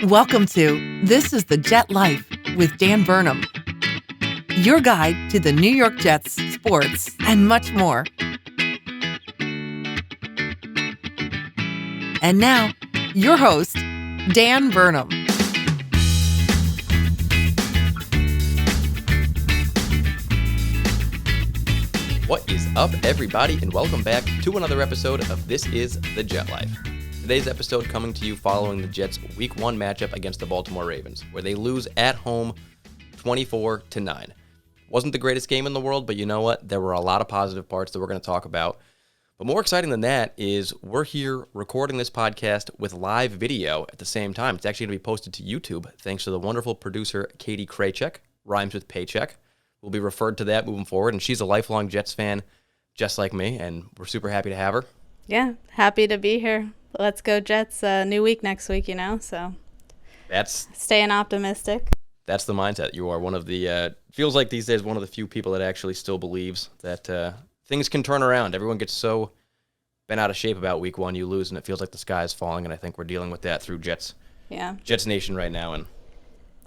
Welcome to This is the Jet Life with Dan Burnham, your guide to the New York Jets, sports, and much more. And now, your host, Dan Burnham. What is up, everybody, and welcome back to another episode of This is the Jet Life. Today's episode coming to you following the Jets' Week 1 matchup against the Baltimore Ravens, where they lose at home 24-9. Wasn't the greatest game in the world, but you know what? There were a lot of positive parts that we're going to talk about. But more exciting than that is we're here recording this podcast with live video at the same time. It's actually going to be posted to YouTube thanks to the wonderful producer Katie Kraychek, rhymes with paycheck. We'll be referred to that moving forward, and she's a lifelong Jets fan just like me, and we're super happy to have her. Yeah, happy to be here. Let's go Jets. New week next week, so That's staying optimistic. That's the mindset. You are one of the, feels like these days, one of the few people that actually still believes that things can turn around. Everyone gets so bent out of shape about Week 1, you lose, and it feels like the sky is falling, and I think we're dealing with that through Jets Nation right now. And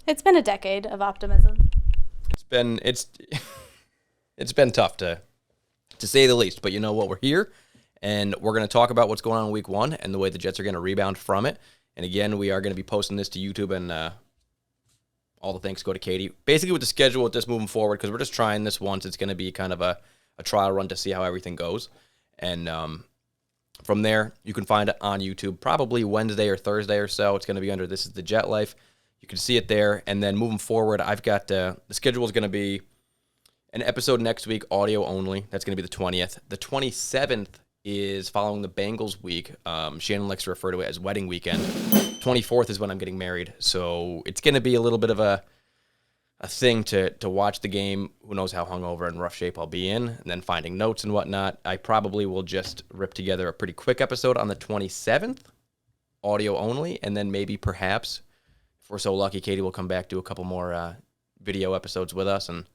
it's been a decade of optimism. It's been tough to say the least, but you know what? We're here, and we're going to talk about what's going on in Week 1 and the way the Jets are going to rebound from it. And again, we are going to be posting this to YouTube, and all the thanks go to Katie. Basically, with the schedule with this moving forward, because we're just trying this once, it's going to be kind of a trial run to see how everything goes. And from there, you can find it on YouTube probably Wednesday or Thursday or so. It's going to be under This is the Jet Life. You can see it there. And then moving forward, I've got the schedule is going to be an episode next week, audio only. That's going to be the 20th. The 27th is following the Bengals week. Shannon likes to refer to it as wedding weekend. 24th is when I'm getting married. So it's going to be a little bit of a thing to watch the game. Who knows how hungover and rough shape I'll be in, and then finding notes and whatnot. I probably will just rip together a pretty quick episode on the 27th, audio only, and then maybe perhaps, if we're so lucky, Katie will come back, do a couple more video episodes with us, and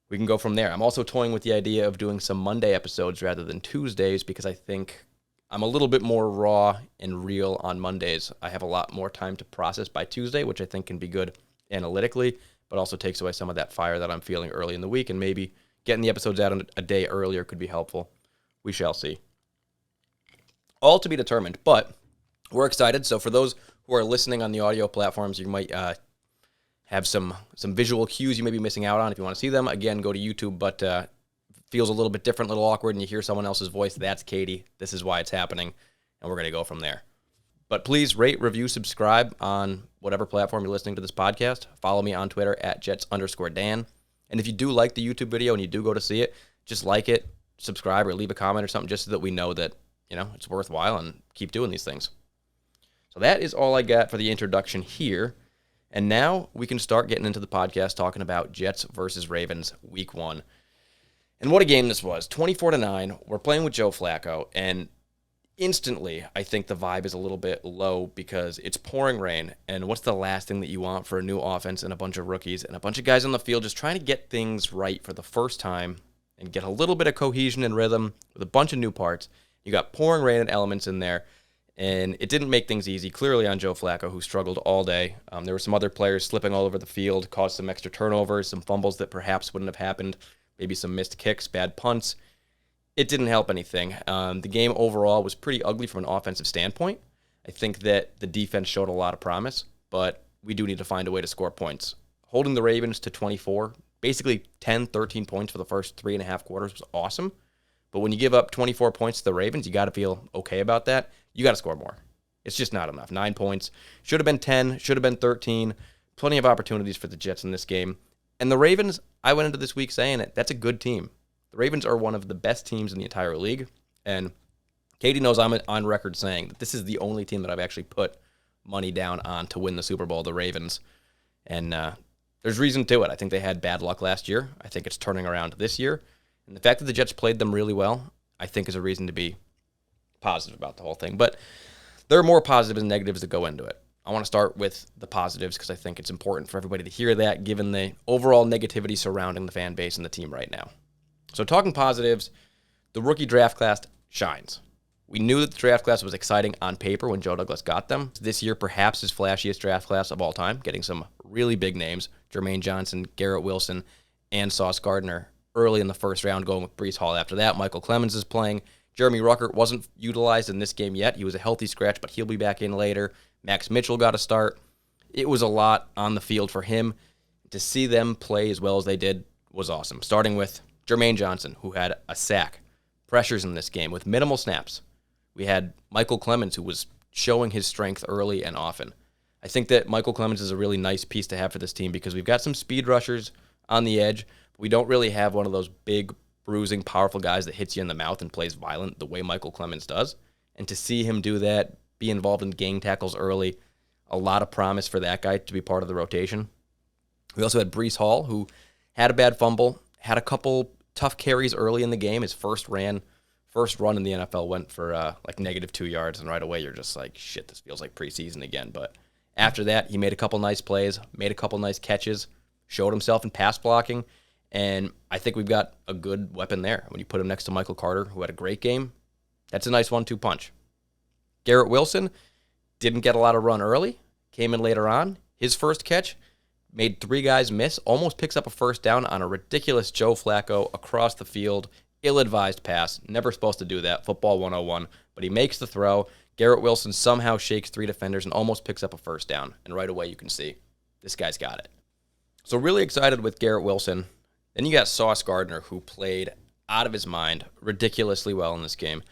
we can go from there. I'm also toying with the idea of doing some Monday episodes rather than Tuesdays because I think I'm a little bit more raw and real on Mondays. I have a lot more time to process by Tuesday, which I think can be good analytically, but also takes away some of that fire that I'm feeling early in the week, and maybe getting the episodes out a day earlier could be helpful. We shall see. All to be determined, but we're excited. So for those who are listening on the audio platforms, you might have some visual cues you may be missing out on. If you want to see them, again, go to YouTube, but feels a little bit different, a little awkward, and you hear someone else's voice. That's Katie. This is why it's happening, and we're going to go from there. But please rate, review, subscribe on whatever platform you're listening to this podcast. Follow me on Twitter at Jets_Dan. And if you do like the YouTube video and you do go to see it, just like it, subscribe, or leave a comment or something just so that we know that, it's worthwhile and keep doing these things. So that is all I got for the introduction here. And now we can start getting into the podcast talking about Jets versus Ravens Week 1. And what a game this was. 24-9. We're playing with Joe Flacco, and instantly, I think the vibe is a little bit low because it's pouring rain, and what's the last thing that you want for a new offense and a bunch of rookies and a bunch of guys on the field just trying to get things right for the first time and get a little bit of cohesion and rhythm with a bunch of new parts. You got pouring rain and elements in there, and it didn't make things easy, clearly on Joe Flacco, who struggled all day. There were some other players slipping all over the field, caused some extra turnovers, some fumbles that perhaps wouldn't have happened, maybe some missed kicks, bad punts. It didn't help anything. The game overall was pretty ugly from an offensive standpoint. I think that the defense showed a lot of promise, but we do need to find a way to score points. Holding the Ravens to 24, basically 10, 13 points for the first 3.5 quarters was awesome. But when you give up 24 points to the Ravens, you got to feel okay about that. You got to score more. It's just not enough. 9 points. Should have been 10, should have been 13. Plenty of opportunities for the Jets in this game. And the Ravens, I went into this week saying it, that's a good team. The Ravens are one of the best teams in the entire league, and Katie knows I'm on record saying that this is the only team that I've actually put money down on to win the Super Bowl, the Ravens, and there's reason to it. I think they had bad luck last year. I think it's turning around this year, and the fact that the Jets played them really well, I think is a reason to be positive about the whole thing, but there are more positives and negatives that go into it. I want to start with the positives because I think it's important for everybody to hear that given the overall negativity surrounding the fan base and the team right now. So talking positives, the rookie draft class shines. We knew that the draft class was exciting on paper when Joe Douglas got them. This year, perhaps his flashiest draft class of all time, getting some really big names, Jermaine Johnson, Garrett Wilson, and Sauce Gardner early in the first round, going with Breece Hall after that. Michael Clemens is playing. Jeremy Ruckert wasn't utilized in this game yet. He was a healthy scratch, but he'll be back in later. Max Mitchell got a start. It was a lot on the field for him. To see them play as well as they did was awesome. Starting with Jermaine Johnson, who had a sack, pressures in this game with minimal snaps. We had Michael Clemens, who was showing his strength early and often. I think that Michael Clemens is a really nice piece to have for this team because we've got some speed rushers on the edge. But we don't really have one of those big, bruising, powerful guys that hits you in the mouth and plays violent the way Michael Clemens does. And to see him do that, be involved in gang tackles early, a lot of promise for that guy to be part of the rotation. We also had Breece Hall, who had a bad fumble, had a couple tough carries early in the game. His first run in the NFL went for like -2 yards, and right away you're just like, shit, this feels like preseason again. But after that, he made a couple nice plays, made a couple nice catches, showed himself in pass blocking, and I think we've got a good weapon there. When you put him next to Michael Carter, who had a great game, that's a nice 1-2 punch. Garrett Wilson didn't get a lot of run early, came in later on. His first catch made 3 guys miss, almost picks up a first down on a ridiculous Joe Flacco across the field, ill-advised pass. Never supposed to do that, football 101, but he makes the throw. Garrett Wilson somehow shakes 3 defenders and almost picks up a first down, and right away you can see this guy's got it. So really excited with Garrett Wilson. Then you got Sauce Gardner, who played out of his mind ridiculously well in this game.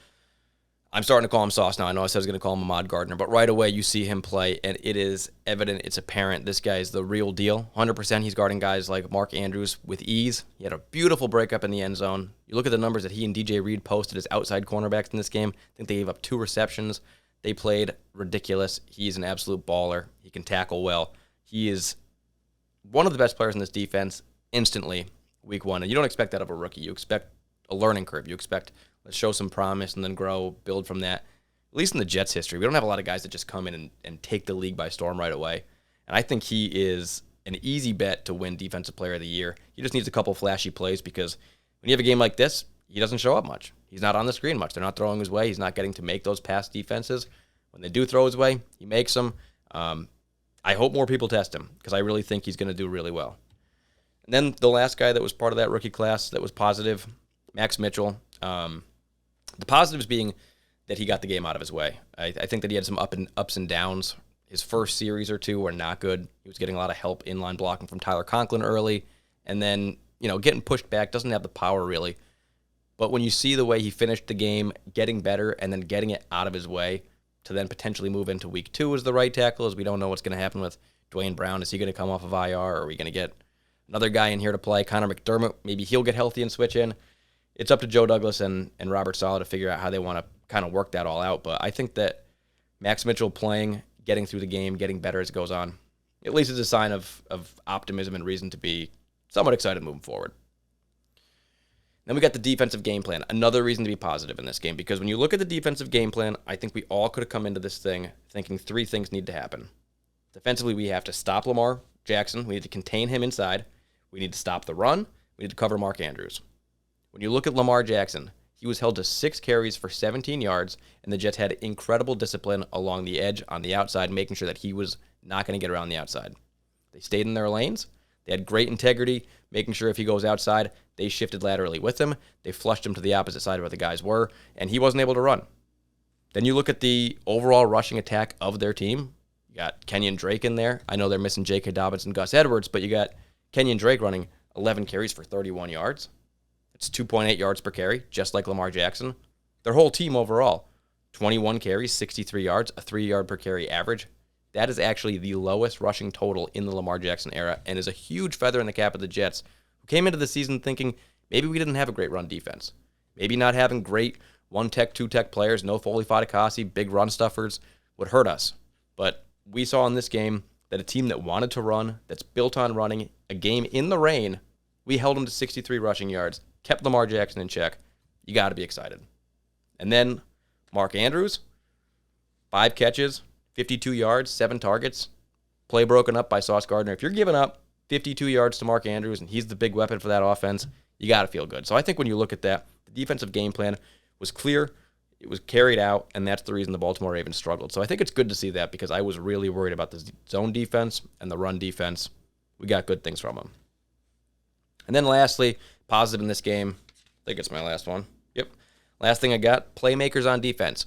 I'm starting to call him Sauce now. I know I said I was going to call him Ahmad Gardner, but right away you see him play, and it is evident, it's apparent, this guy is the real deal. 100% he's guarding guys like Mark Andrews with ease. He had a beautiful breakup in the end zone. You look at the numbers that he and DJ Reed posted as outside cornerbacks in this game. I think they gave up 2 receptions. They played ridiculous. He's an absolute baller. He can tackle well. He is one of the best players in this defense instantly week 1, and you don't expect that of a rookie. You expect a learning curve. You expect, let's show some promise and then grow, build from that. At least in the Jets' history, we don't have a lot of guys that just come in and take the league by storm right away. And I think he is an easy bet to win Defensive Player of the Year. He just needs a couple flashy plays because when you have a game like this, he doesn't show up much. He's not on the screen much. They're not throwing his way. He's not getting to make those pass defenses. When they do throw his way, he makes them. I hope more people test him because I really think he's going to do really well. And then the last guy that was part of that rookie class that was positive, Max Mitchell. The positives being that he got the game out of his way. I think that he had some ups and downs. His first series or 2 were not good. He was getting a lot of help inline blocking from Tyler Conklin early, and then getting pushed back, doesn't have the power really. But when you see the way he finished the game, getting better and then getting it out of his way to then potentially move into week 2 as the right tackle, as we don't know what's going to happen with Dwayne Brown. Is he going to come off of IR, or are we going to get another guy in here to play? Connor McDermott, maybe he'll get healthy and switch in. It's up to Joe Douglas and Robert Saleh to figure out how they want to kind of work that all out. But I think that Max Mitchell playing, getting through the game, getting better as it goes on, at least is a sign of optimism and reason to be somewhat excited moving forward. Then we got the defensive game plan. Another reason to be positive in this game, because when you look at the defensive game plan, I think we all could have come into this thing thinking 3 things need to happen. Defensively, we have to stop Lamar Jackson. We need to contain him inside. We need to stop the run. We need to cover Mark Andrews. When you look at Lamar Jackson, he was held to 6 carries for 17 yards, and the Jets had incredible discipline along the edge on the outside, making sure that he was not going to get around the outside. They stayed in their lanes. They had great integrity, making sure if he goes outside, they shifted laterally with him. They flushed him to the opposite side of where the guys were, and he wasn't able to run. Then you look at the overall rushing attack of their team. You got Kenyon Drake in there. I know they're missing J.K. Dobbins and Gus Edwards, but you got Kenyon Drake running 11 carries for 31 yards. It's 2.8 yards per carry, just like Lamar Jackson. Their whole team overall, 21 carries, 63 yards, a 3-yard per carry average. That is actually the lowest rushing total in the Lamar Jackson era and is a huge feather in the cap of the Jets, who came into the season thinking maybe we didn't have a great run defense. Maybe not having great 1-tech, 2-tech players, no Foley Fatukasi, big run stuffers would hurt us. But we saw in this game that a team that wanted to run, that's built on running, a game in the rain, we held them to 63 rushing yards, kept Lamar Jackson in check. You got to be excited. And then Mark Andrews, 5 catches, 52 yards, 7 targets, play broken up by Sauce Gardner. If you're giving up 52 yards to Mark Andrews and he's the big weapon for that offense, you got to feel good. So I think when you look at that, the defensive game plan was clear. It was carried out, and that's the reason the Baltimore Ravens struggled. So I think it's good to see that because I was really worried about the zone defense and the run defense. We got good things from them. And then lastly, positive in this game, I think it's my last one. Yep. Last thing I got, playmakers on defense.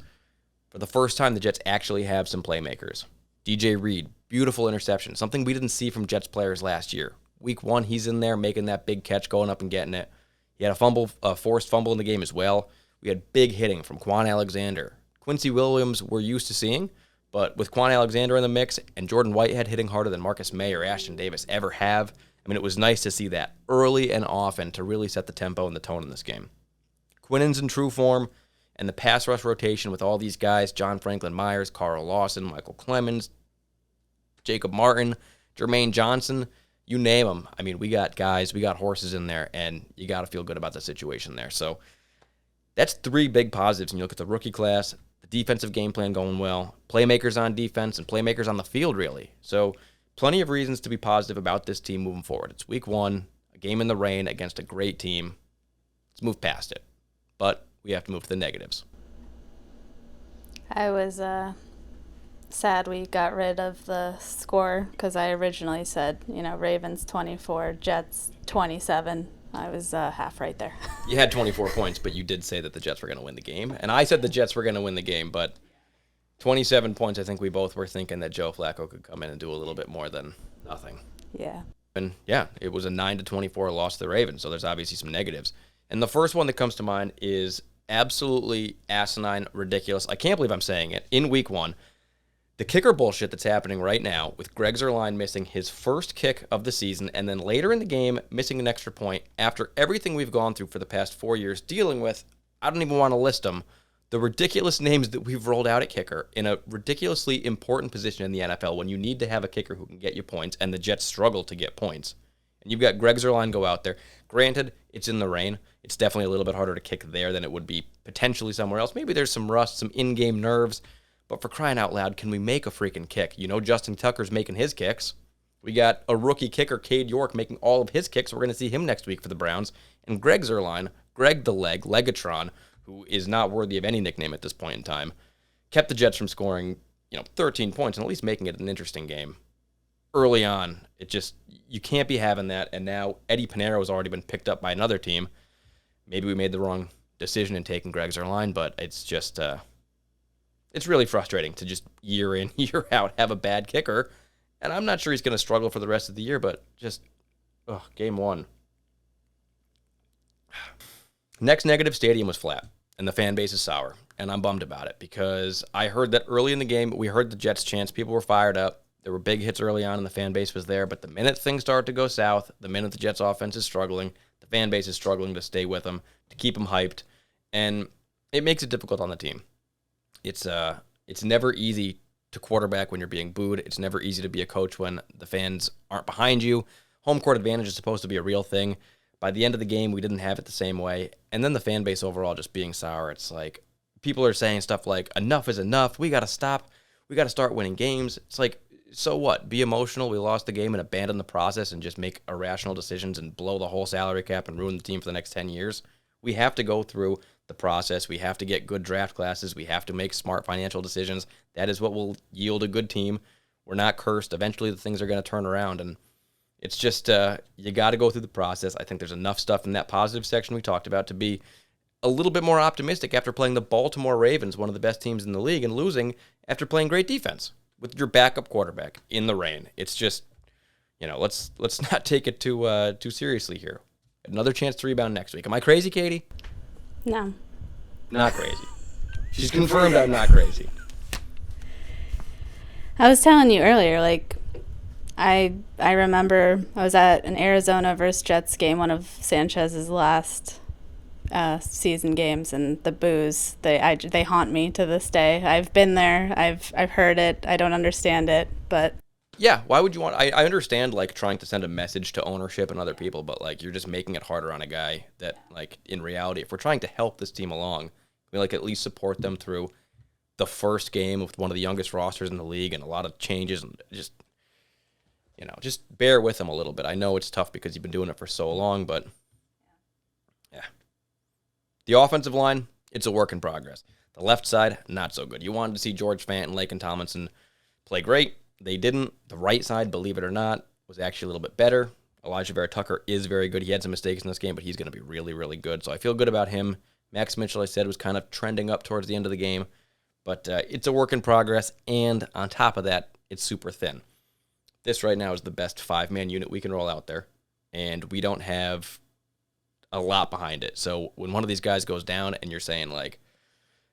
For the first time, the Jets actually have some playmakers. DJ Reed, beautiful interception, something we didn't see from Jets players last year. Week 1, he's in there making that big catch, going up and getting it. He had a forced fumble in the game as well. We had big hitting from Quan Alexander. Quincy Williams we're used to seeing, but with Quan Alexander in the mix and Jordan Whitehead hitting harder than Marcus May or Ashton Davis ever have, I mean, it was nice to see that early and often to really set the tempo and the tone in this game. Quinnen's in true form, and the pass rush rotation with all these guys, John Franklin Myers, Carl Lawson, Michael Clemens, Jacob Martin, Jermaine Johnson, you name them. I mean, we got guys, we got horses in there, and you got to feel good about the situation there. So that's 3 big positives. And you look at the rookie class, the defensive game plan going well, playmakers on defense, and playmakers on the field, really. So plenty of reasons to be positive about this team moving forward. It's week 1, a game in the rain against a great team. Let's move past it. But we have to move to the negatives. I was sad we got rid of the score because I originally said, Ravens 24, Jets 27. I was half right there. You had 24 points, but you did say that the Jets were going to win the game. And I said the Jets were going to win the game, but 27 points, I think we both were thinking that Joe Flacco could come in and do a little bit more than nothing. Yeah. And yeah, it was a 9-24 loss to the Ravens, so there's obviously some negatives. And the first one that comes to mind is absolutely asinine, ridiculous. I can't believe I'm saying it. In week 1, the kicker bullshit that's happening right now with Greg Zuerlein missing his first kick of the season and then later in the game missing an extra point after everything we've gone through for the past 4 years dealing with, I don't even want to list them, the ridiculous names that we've rolled out at kicker in a ridiculously important position in the NFL when you need to have a kicker who can get you points, and the Jets struggle to get points. And you've got Greg Zuerlein go out there. Granted, it's in the rain. It's definitely a little bit harder to kick there than it would be potentially somewhere else. Maybe there's some rust, some in-game nerves. But for crying out loud, can we make a freaking kick? Justin Tucker's making his kicks. We got a rookie kicker, Cade York, making all of his kicks. We're going to see him next week for the Browns. And Greg Zuerlein, Greg the Leg, Legatron, who is not worthy of any nickname at this point in time, kept the Jets from scoring, 13 points and at least making it an interesting game. Early on, you can't be having that. And now Eddie Pinheiro has already been picked up by another team. Maybe we made the wrong decision in taking Greg Zuerlein, but it's just... it's really frustrating to just year in, year out have a bad kicker. And I'm not sure he's going to struggle for the rest of the year, but game 1. Next negative, stadium was flat, and the fan base is sour. And I'm bummed about it because I heard that early in the game, we heard the Jets chants. People were fired up. There were big hits early on, and the fan base was there. But the minute things start to go south, the minute the Jets offense is struggling, the fan base is struggling to stay with them, to keep them hyped. And it makes it difficult on the team. It's never easy to quarterback when you're being booed. It's never easy to be a coach when the fans aren't behind you. Home court advantage is supposed to be a real thing. By the end of the game, we didn't have it the same way. And then the fan base overall just being sour. It's like people are saying stuff like, enough is enough. We got to stop. We got to start winning games. It's like, so what? Be emotional. We lost the game and abandon the process and just make irrational decisions and blow the whole salary cap and ruin the team for the next 10 years. We have to go through the process. We have to get good draft classes. We have to make smart financial decisions. That is what will yield a good team. We're not cursed. Eventually, the things are going to turn around, and it's just you got to go through the process. I think there's enough stuff in that positive section we talked about to be a little bit more optimistic after playing the Baltimore Ravens, one of the best teams in the league, and losing after playing great defense with your backup quarterback in the rain. It's just, let's not take it too seriously here. Another chance to rebound next week. Am I crazy, Katie? No. Not crazy. She's confirmed I'm not crazy. I was telling you earlier, I remember I was at an Arizona versus Jets game, one of Sanchez's last season games, and the boos, they haunt me to this day. I've been there. I've heard it. I don't understand it, but... Yeah, why would you want... I understand, trying to send a message to ownership and other people, but, you're just making it harder on a guy that, in reality, if we're trying to help this team along, we, at least support them through the first game with one of the youngest rosters in the league and a lot of changes, and just bear with them a little bit. I know it's tough because you've been doing it for so long, but, yeah. The offensive line, it's a work in progress. The left side, not so good. You wanted to see George Fant and Laken Tomlinson play great. They didn't. The right side, believe it or not, was actually a little bit better. Elijah Vera-Tucker is very good. He had some mistakes in this game, but he's going to be really, really good. So I feel good about him. Max Mitchell, I said, was kind of trending up towards the end of the game. But it's a work in progress, and on top of that, it's super thin. This right now is the best five-man unit we can roll out there, and we don't have a lot behind it. So when one of these guys goes down and you're saying, like,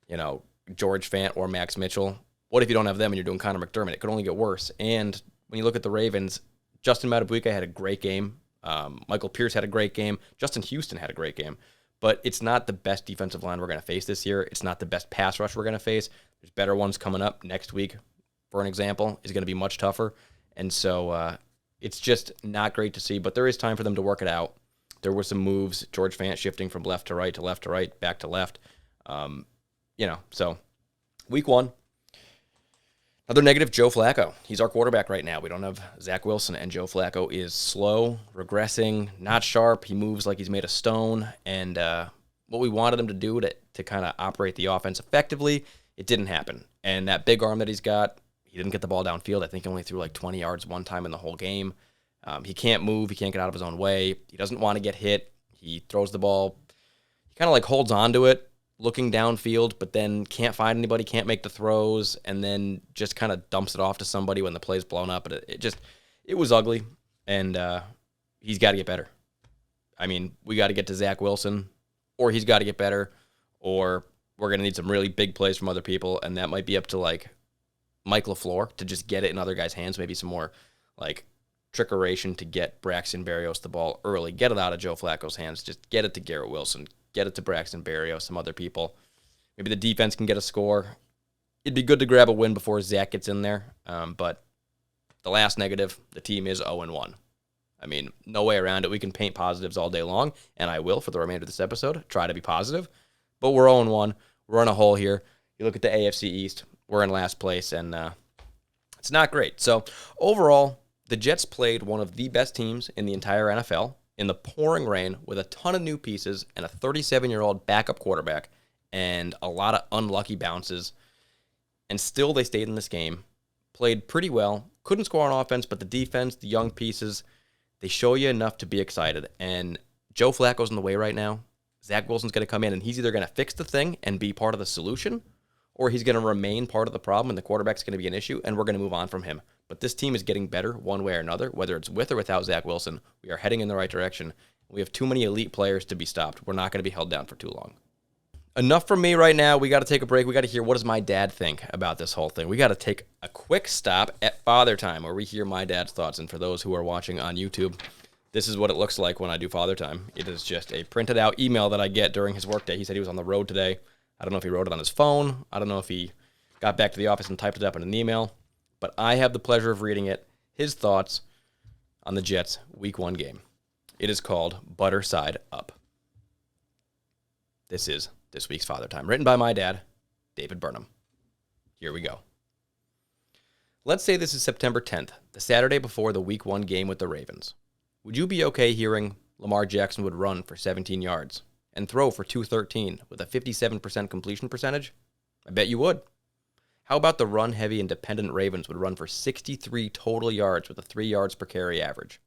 you know, George Fant or Max Mitchell, what if you don't have them and you're doing Connor McDermott? It could only get worse. And when you look at the Ravens, Justin Madubuike had a great game. Michael Pierce had a great game. Justin Houston had a great game. But it's not the best defensive line we're going to face this year. It's not the best pass rush we're going to face. There's better ones coming up next week, for an example, is going to be much tougher. And so it's just not great to see, but there is time for them to work it out. There were some moves, George Fant shifting from left to right to left to right, back to left. So week one. Another negative, Joe Flacco. He's our quarterback right now. We don't have Zach Wilson, and Joe Flacco is slow, regressing, not sharp. He moves like he's made of stone, and what we wanted him to do to kind of operate the offense effectively, it didn't happen. And that big arm that he's got, he didn't get the ball downfield. I think he only threw like 20 yards one time in the whole game. He can't move. He can't get out of his own way. He doesn't want to get hit. He throws the ball. He kind of like holds on to it, looking downfield, but then can't find anybody, can't make the throws, and then just kind of dumps it off to somebody when the play's blown up. But it was ugly, and he's got to get better. I mean, we got to get to Zach Wilson, or he's got to get better, or we're going to need some really big plays from other people, and that might be up to, like, Mike LaFleur to just get it in other guys' hands, maybe some more, like, trickeration to get Braxton Berrios the ball early, get it out of Joe Flacco's hands, just get it to Garrett Wilson, get it to Braxton Berrios, some other people. Maybe the defense can get a score. It'd be good to grab a win before Zach gets in there. But the last negative, the team is 0-1. I mean, no way around it. We can paint positives all day long, and I will for the remainder of this episode, try to be positive. But we're 0-1. We're in a hole here. You look at the AFC East, we're in last place, and it's not great. So overall, the Jets played one of the best teams in the entire NFL in the pouring rain with a ton of new pieces and a 37-year-old backup quarterback and a lot of unlucky bounces. And still they stayed in this game, played pretty well, couldn't score on offense, but the defense, the young pieces, they show you enough to be excited. And Joe Flacco's in the way right now. Zach Wilson's going to come in, and he's either going to fix the thing and be part of the solution, or he's going to remain part of the problem, and the quarterback's going to be an issue, and we're going to move on from him. But this team is getting better one way or another, whether it's with or without Zach Wilson. We are heading in the right direction. We have too many elite players to be stopped. We're not going to be held down for too long. Enough from me right now. We got to take a break. We got to hear what does my dad think about this whole thing. We got to take a quick stop at Father Time where we hear my dad's thoughts. And for those who are watching on YouTube, this is what it looks like when I do Father Time. It is just a printed out email that I get during his workday. He said he was on the road today. I don't know if he wrote it on his phone. I don't know if he got back to the office and typed it up in an email. But I have the pleasure of reading it. His thoughts on the Jets' Week 1 game. It is called Butter Side Up. This is this week's Father Time, written by my dad, David Burnham. Here we go. Let's say this is September 10th, the Saturday before the Week 1 game with the Ravens. Would you be okay hearing Lamar Jackson would run for 17 yards and throw for 213 with a 57% completion percentage? I bet you would. How about the run-heavy and dependent Ravens would run for 63 total yards with a 3 yards per carry average?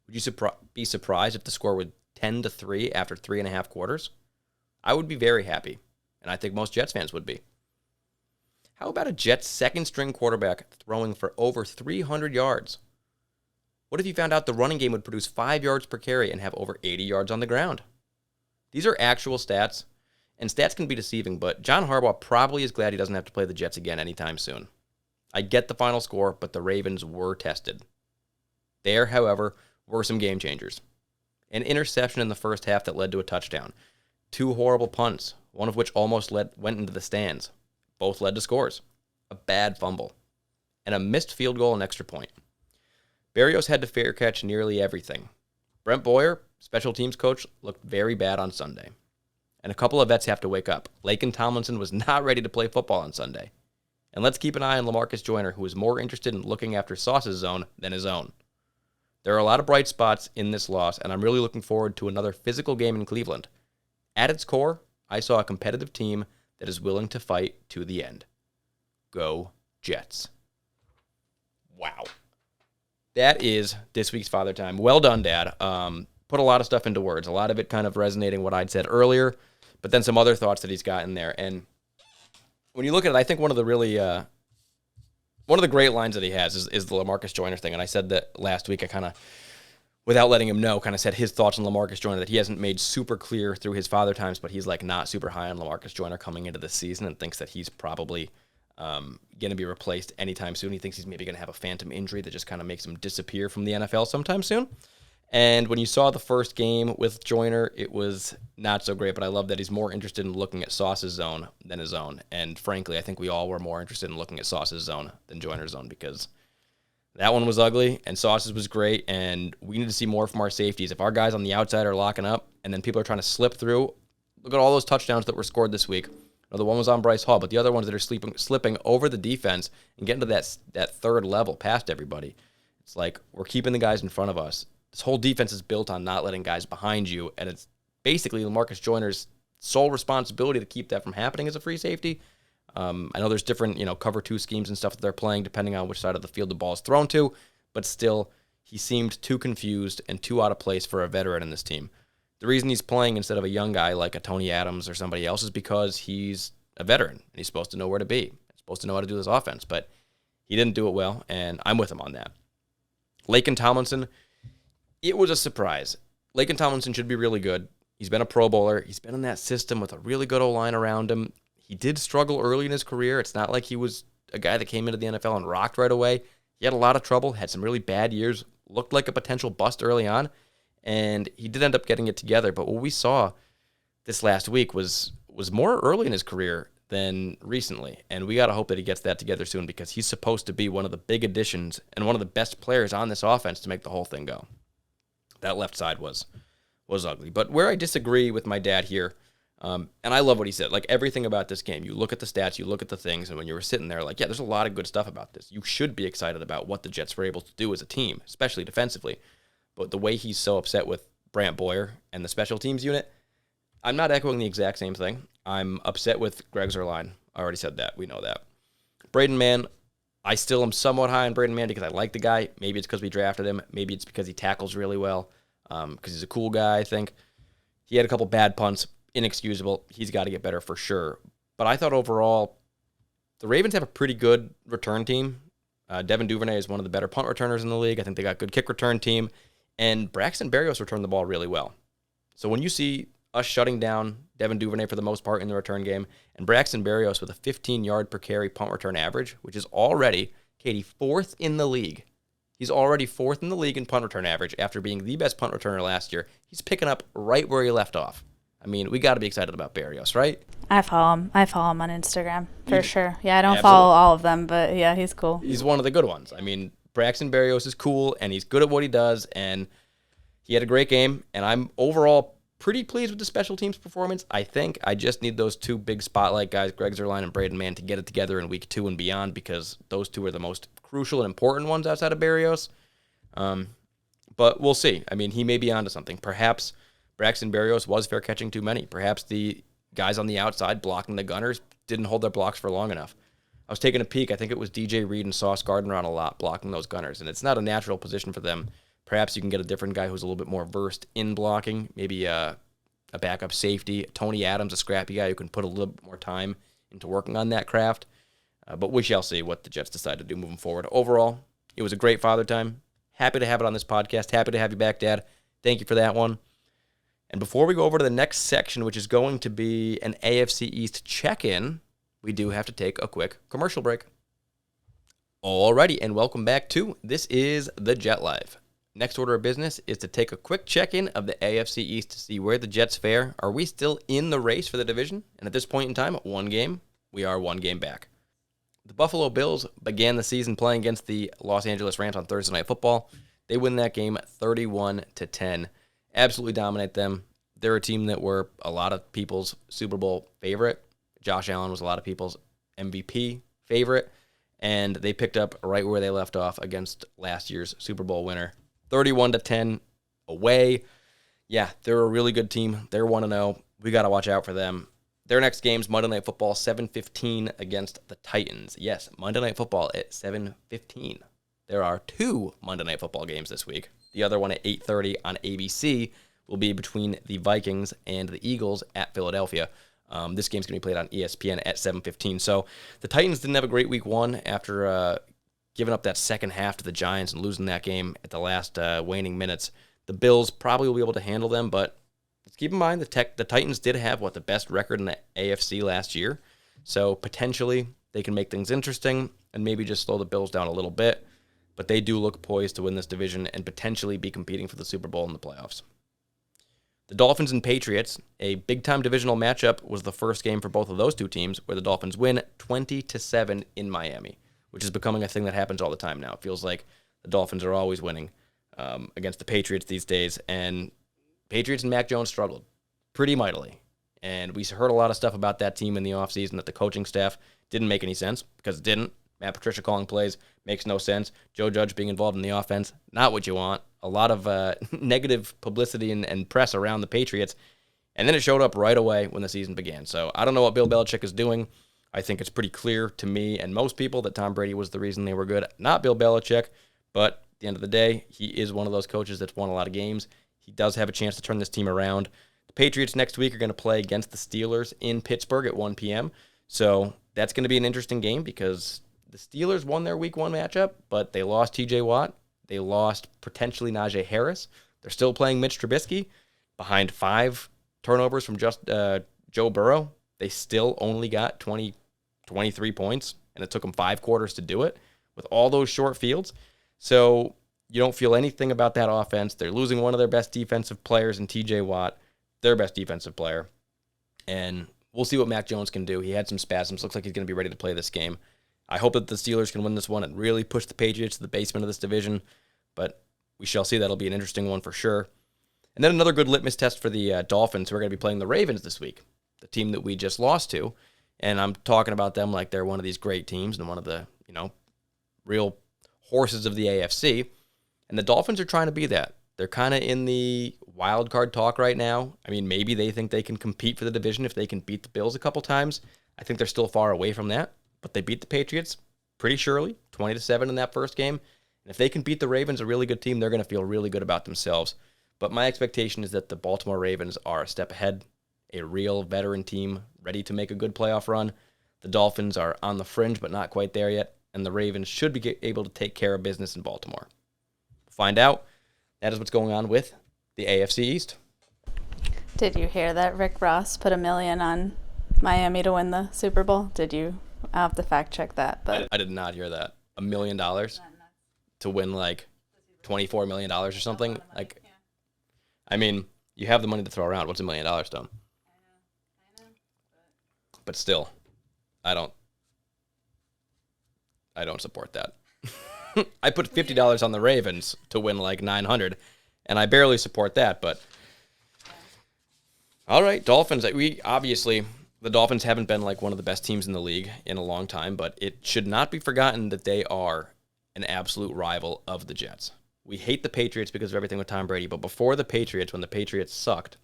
Would you be surprised if the score was 10-3 after 3.5 quarters? I would be very happy, and I think most Jets fans would be. How about a Jets second-string quarterback throwing for over 300 yards? What if you found out the running game would produce 5 yards per carry and have over 80 yards on the ground? These are actual stats. And stats can be deceiving, but John Harbaugh probably is glad he doesn't have to play the Jets again anytime soon. I get the final score, but the Ravens were tested. There, however, were some game changers. An interception in the first half that led to a touchdown. 2 horrible punts, one of which almost went into the stands. Both led to scores. A bad fumble. And a missed field goal and extra point. Berrios had to fair catch nearly everything. Brent Boyer, special teams coach, looked very bad on Sunday. And a couple of vets have to wake up. Laken Tomlinson was not ready to play football on Sunday. And let's keep an eye on LaMarcus Joyner, who is more interested in looking after Sauce's zone than his own. There are a lot of bright spots in this loss, and I'm really looking forward to another physical game in Cleveland. At its core, I saw a competitive team that is willing to fight to the end. Go Jets. Wow. That is this week's Father Time. Well done, Dad. Put a lot of stuff into words. A lot of it kind of resonating what I'd said earlier, but then some other thoughts that he's got in there. And when you look at it, I think one of the great lines that he has is the LaMarcus Joyner thing. And I said that last week. I kind of, without letting him know, kind of said his thoughts on LaMarcus Joyner that he hasn't made super clear through his Father Times, but he's like not super high on LaMarcus Joyner coming into this season and thinks that he's probably going to be replaced anytime soon. He thinks he's maybe going to have a phantom injury that just kind of makes him disappear from the NFL sometime soon. And when you saw the first game with Joyner, it was not so great, but I love that he's more interested in looking at Sauce's zone than his own. And frankly, I think we all were more interested in looking at Sauce's zone than Joyner's zone because that one was ugly and Sauce's was great, and we need to see more from our safeties. If our guys on the outside are locking up and then people are trying to slip through, look at all those touchdowns that were scored this week. Now, the one was on Bryce Hall, but the other ones that are slipping over the defense and getting to that third level past everybody. It's like we're keeping the guys in front of us. This whole defense is built on not letting guys behind you, and it's basically LaMarcus Joyner's sole responsibility to keep that from happening as a free safety. I know there's different, cover two schemes and stuff that they're playing depending on which side of the field the ball is thrown to, but still, he seemed too confused and too out of place for a veteran in this team. The reason he's playing instead of a young guy like a Tony Adams or somebody else is because he's a veteran, and he's supposed to know where to be. He's supposed to know how to do this offense, but he didn't do it well, and I'm with him on that. Laken Tomlinson, it was a surprise. Laken Tomlinson should be really good. He's been a Pro Bowler. He's been in that system with a really good O-line around him. He did struggle early in his career. It's not like he was a guy that came into the NFL and rocked right away. He had a lot of trouble, had some really bad years, looked like a potential bust early on, and he did end up getting it together. But what we saw this last week was more early in his career than recently, and we got to hope that he gets that together soon because he's supposed to be one of the big additions and one of the best players on this offense to make the whole thing go. That left side was ugly. But where I disagree with my dad here, and I love what he said, like everything about this game, you look at the stats, you look at the things, and when you were sitting there, like, yeah, there's a lot of good stuff about this. You should be excited about what the Jets were able to do as a team, especially defensively. But the way he's so upset with Brant Boyer and the special teams unit, I'm not echoing the exact same thing. I'm upset with Greg Zuerlein. I already said that. We know that. Braden Mann, I still am somewhat high on Braden Mann because I like the guy. Maybe it's because we drafted him. Maybe it's because he tackles really well, because he's a cool guy, I think. He had a couple bad punts, inexcusable. He's got to get better for sure. But I thought overall, the Ravens have a pretty good return team. Devin Duvernay is one of the better punt returners in the league. I think they got a good kick return team. And Braxton Berrios returned the ball really well. So when you see us shutting down Devin Duvernay for the most part in the return game, and Braxton Berrios with a 15-yard per carry punt return average, which is already, Katie, fourth in the league. He's already fourth in the league in punt return average after being the best punt returner last year. He's picking up right where he left off. I mean, we got to be excited about Berrios, right? I follow him on Instagram for sure. Yeah, I don't follow all of them, but yeah, he's cool. He's one of the good ones. I mean, Braxton Berrios is cool, and he's good at what he does, and he had a great game, and I'm overall pretty pleased with the special teams performance. I think I just need those two big spotlight guys, Greg Zuerlein and Braden Mann, to get it together in week 2 and beyond, because those two are the most crucial and important ones outside of Berrios. But we'll see. I mean, he may be onto something. Perhaps Braxton Berrios was fair catching too many. Perhaps the guys on the outside blocking the Gunners didn't hold their blocks for long enough. I was taking a peek. I think it was DJ Reed and Sauce Gardner on a lot blocking those Gunners, and it's not a natural position for them. Perhaps you can get a different guy who's a little bit more versed in blocking, maybe a backup safety. Tony Adams, a scrappy guy who can put a little bit more time into working on that craft. But we shall see what the Jets decide to do moving forward. Overall, it was a great Father Time. Happy to have it on this podcast. Happy to have you back, Dad. Thank you for that one. And before we go over to the next section, which is going to be an AFC East check-in, we do have to take a quick commercial break. Alrighty, and welcome back to This is the Jet Life. Next order of business is to take a quick check-in of the AFC East to see where the Jets fare. Are we still in the race for the division? And at this point in time, one game, we are one game back. The Buffalo Bills began the season playing against the Los Angeles Rams on Thursday Night Football. They win that game 31-10. Absolutely dominate them. They're a team that were a lot of people's Super Bowl favorite. Josh Allen was a lot of people's MVP favorite. And they picked up right where they left off against last year's Super Bowl winner. 31-10 away. Yeah, they're a really good team. They're 1-0. We got to watch out for them. Their next game's Monday Night Football, 7:15 against the Titans. Yes, Monday Night Football at 7:15. There are 2 Monday Night Football games this week. The other one at 8:30 on ABC will be between the Vikings and the Eagles at Philadelphia. This game's going to be played on ESPN at 7:15. So the Titans didn't have a great week 1 after giving up that second half to the Giants and losing that game at the last waning minutes. The Bills probably will be able to handle them, but let's keep in mind the Titans did have, the best record in the AFC last year. So potentially they can make things interesting and maybe just slow the Bills down a little bit. But they do look poised to win this division and potentially be competing for the Super Bowl in the playoffs. The Dolphins and Patriots, a big-time divisional matchup, was the first game for both of those two teams, where the Dolphins win 20-7 in Miami, which is becoming a thing that happens all the time now. It feels like the Dolphins are always winning against the Patriots these days, and Patriots and Mac Jones struggled pretty mightily. And we heard a lot of stuff about that team in the offseason that the coaching staff didn't make any sense, because it didn't. Matt Patricia calling plays makes no sense. Joe Judge being involved in the offense, not what you want. A lot of negative publicity and press around the Patriots. And then it showed up right away when the season began. So I don't know what Bill Belichick is doing. I think it's pretty clear to me and most people that Tom Brady was the reason they were good, not Bill Belichick. But at the end of the day, he is one of those coaches that's won a lot of games. He does have a chance to turn this team around. The Patriots next week are going to play against the Steelers in Pittsburgh at 1 p.m. So that's going to be an interesting game because the Steelers won their Week 1 matchup, but they lost T.J. Watt. They lost potentially Najee Harris. They're still playing Mitch Trubisky behind 5 turnovers from just Joe Burrow. They still only got 23 points, and it took them 5 quarters to do it with all those short fields. So you don't feel anything about that offense. They're losing one of their best defensive players in T.J. Watt, their best defensive player. And we'll see what Mac Jones can do. He had some spasms. Looks like he's going to be ready to play this game. I hope that the Steelers can win this one and really push the Patriots to the basement of this division, but we shall see. That'll be an interesting one for sure. And then another good litmus test for the Dolphins, who are going to be playing the Ravens this week, the team that we just lost to. And I'm talking about them like they're one of these great teams and one of the, real horses of the AFC. And the Dolphins are trying to be that. They're kind of in the wild card talk right now. I mean, maybe they think they can compete for the division if they can beat the Bills a couple times. I think they're still far away from that. But they beat the Patriots pretty surely, 20-7 in that first game. And if they can beat the Ravens, a really good team, they're going to feel really good about themselves. But my expectation is that the Baltimore Ravens are a step ahead, a real veteran team ready to make a good playoff run. The Dolphins are on the fringe, but not quite there yet. And the Ravens should be able to take care of business in Baltimore. We'll find out. That is what's going on with the AFC East. Did you hear that Rick Ross put $1 million on Miami to win the Super Bowl? Did you? I'll have to fact check that. But I did not hear that. $1 million to win like $24 million or something. Like, I mean, you have the money to throw around. What's $1 million, Tom? I know. But still, I don't support that. I put $50 on the Ravens to win like 900, and I barely support that. But all right, Dolphins. The Dolphins haven't been like one of the best teams in the league in a long time, but it should not be forgotten that they are an absolute rival of the Jets. We hate the Patriots because of everything with Tom Brady, but before the Patriots, when the Patriots sucked,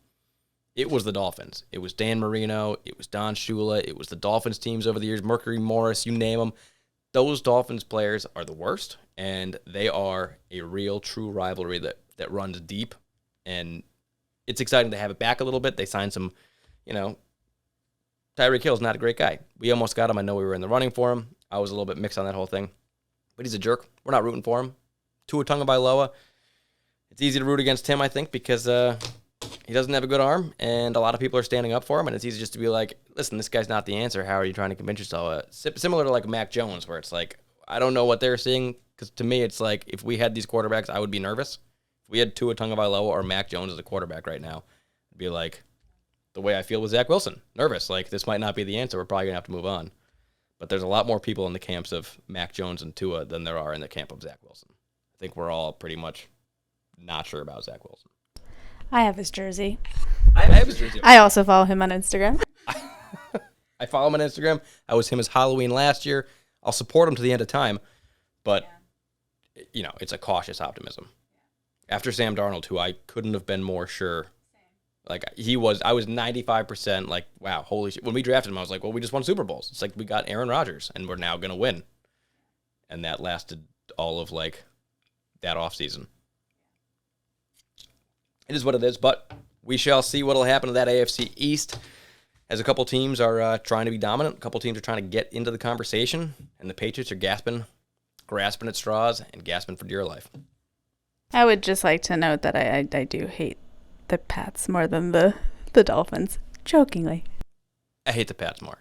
it was the Dolphins. It was Dan Marino, it was Don Shula, it was the Dolphins teams over the years, Mercury Morris, you name them. Those Dolphins players are the worst, and they are a real, true rivalry that runs deep, and it's exciting to have it back a little bit. They signed some, Tyreek Hill's not a great guy. We almost got him. I know we were in the running for him. I was a little bit mixed on that whole thing. But he's a jerk. We're not rooting for him. Tua Tagovailoa. It's easy to root against him, I think, because he doesn't have a good arm, and a lot of people are standing up for him, and it's easy just to be like, listen, this guy's not the answer. How are you trying to convince yourself? Similar to like Mac Jones, where it's like, I don't know what they're seeing, because to me, it's like, if we had these quarterbacks, I would be nervous. If we had Tua Tagovailoa or Mac Jones as a quarterback right now, I'd be like, the way I feel with Zach Wilson, nervous. Like, this might not be the answer. We're probably going to have to move on. But there's a lot more people in the camps of Mac Jones and Tua than there are in the camp of Zach Wilson. I think we're all pretty much not sure about Zach Wilson. I have his jersey. I have his jersey. I also follow him on Instagram. I follow him on Instagram. I was him as Halloween last year. I'll support him to the end of time. But, it's a cautious optimism. After Sam Darnold, who I couldn't have been more sure Like I was 95% like, wow, holy shit. When we drafted him, I was like, well, we just won Super Bowls. It's like we got Aaron Rodgers and we're now going to win. And that lasted all of like that offseason. It is what it is, but we shall see what will happen to that AFC East as a couple teams are trying to be dominant. A couple teams are trying to get into the conversation, and the Patriots are grasping at straws and gasping for dear life. I would just like to note that I do hate the Pats more than the Dolphins, jokingly. I hate the Pats more.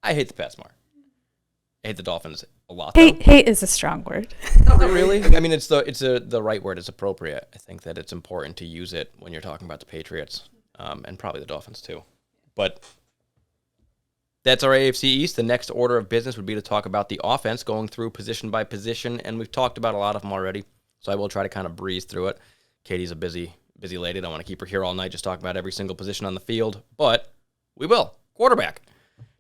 I hate the Dolphins a lot, though. Hate is a strong word. Not really. I mean, it's the right word. It's appropriate. I think that it's important to use it when you're talking about the Patriots, and probably the Dolphins too. But that's our AFC East. The next order of business would be to talk about the offense, going through position by position, and we've talked about a lot of them already, so I will try to kind of breeze through it. Katie's a busy lady. I don't want to keep her here all night just talking about every single position on the field, but we will. Quarterback.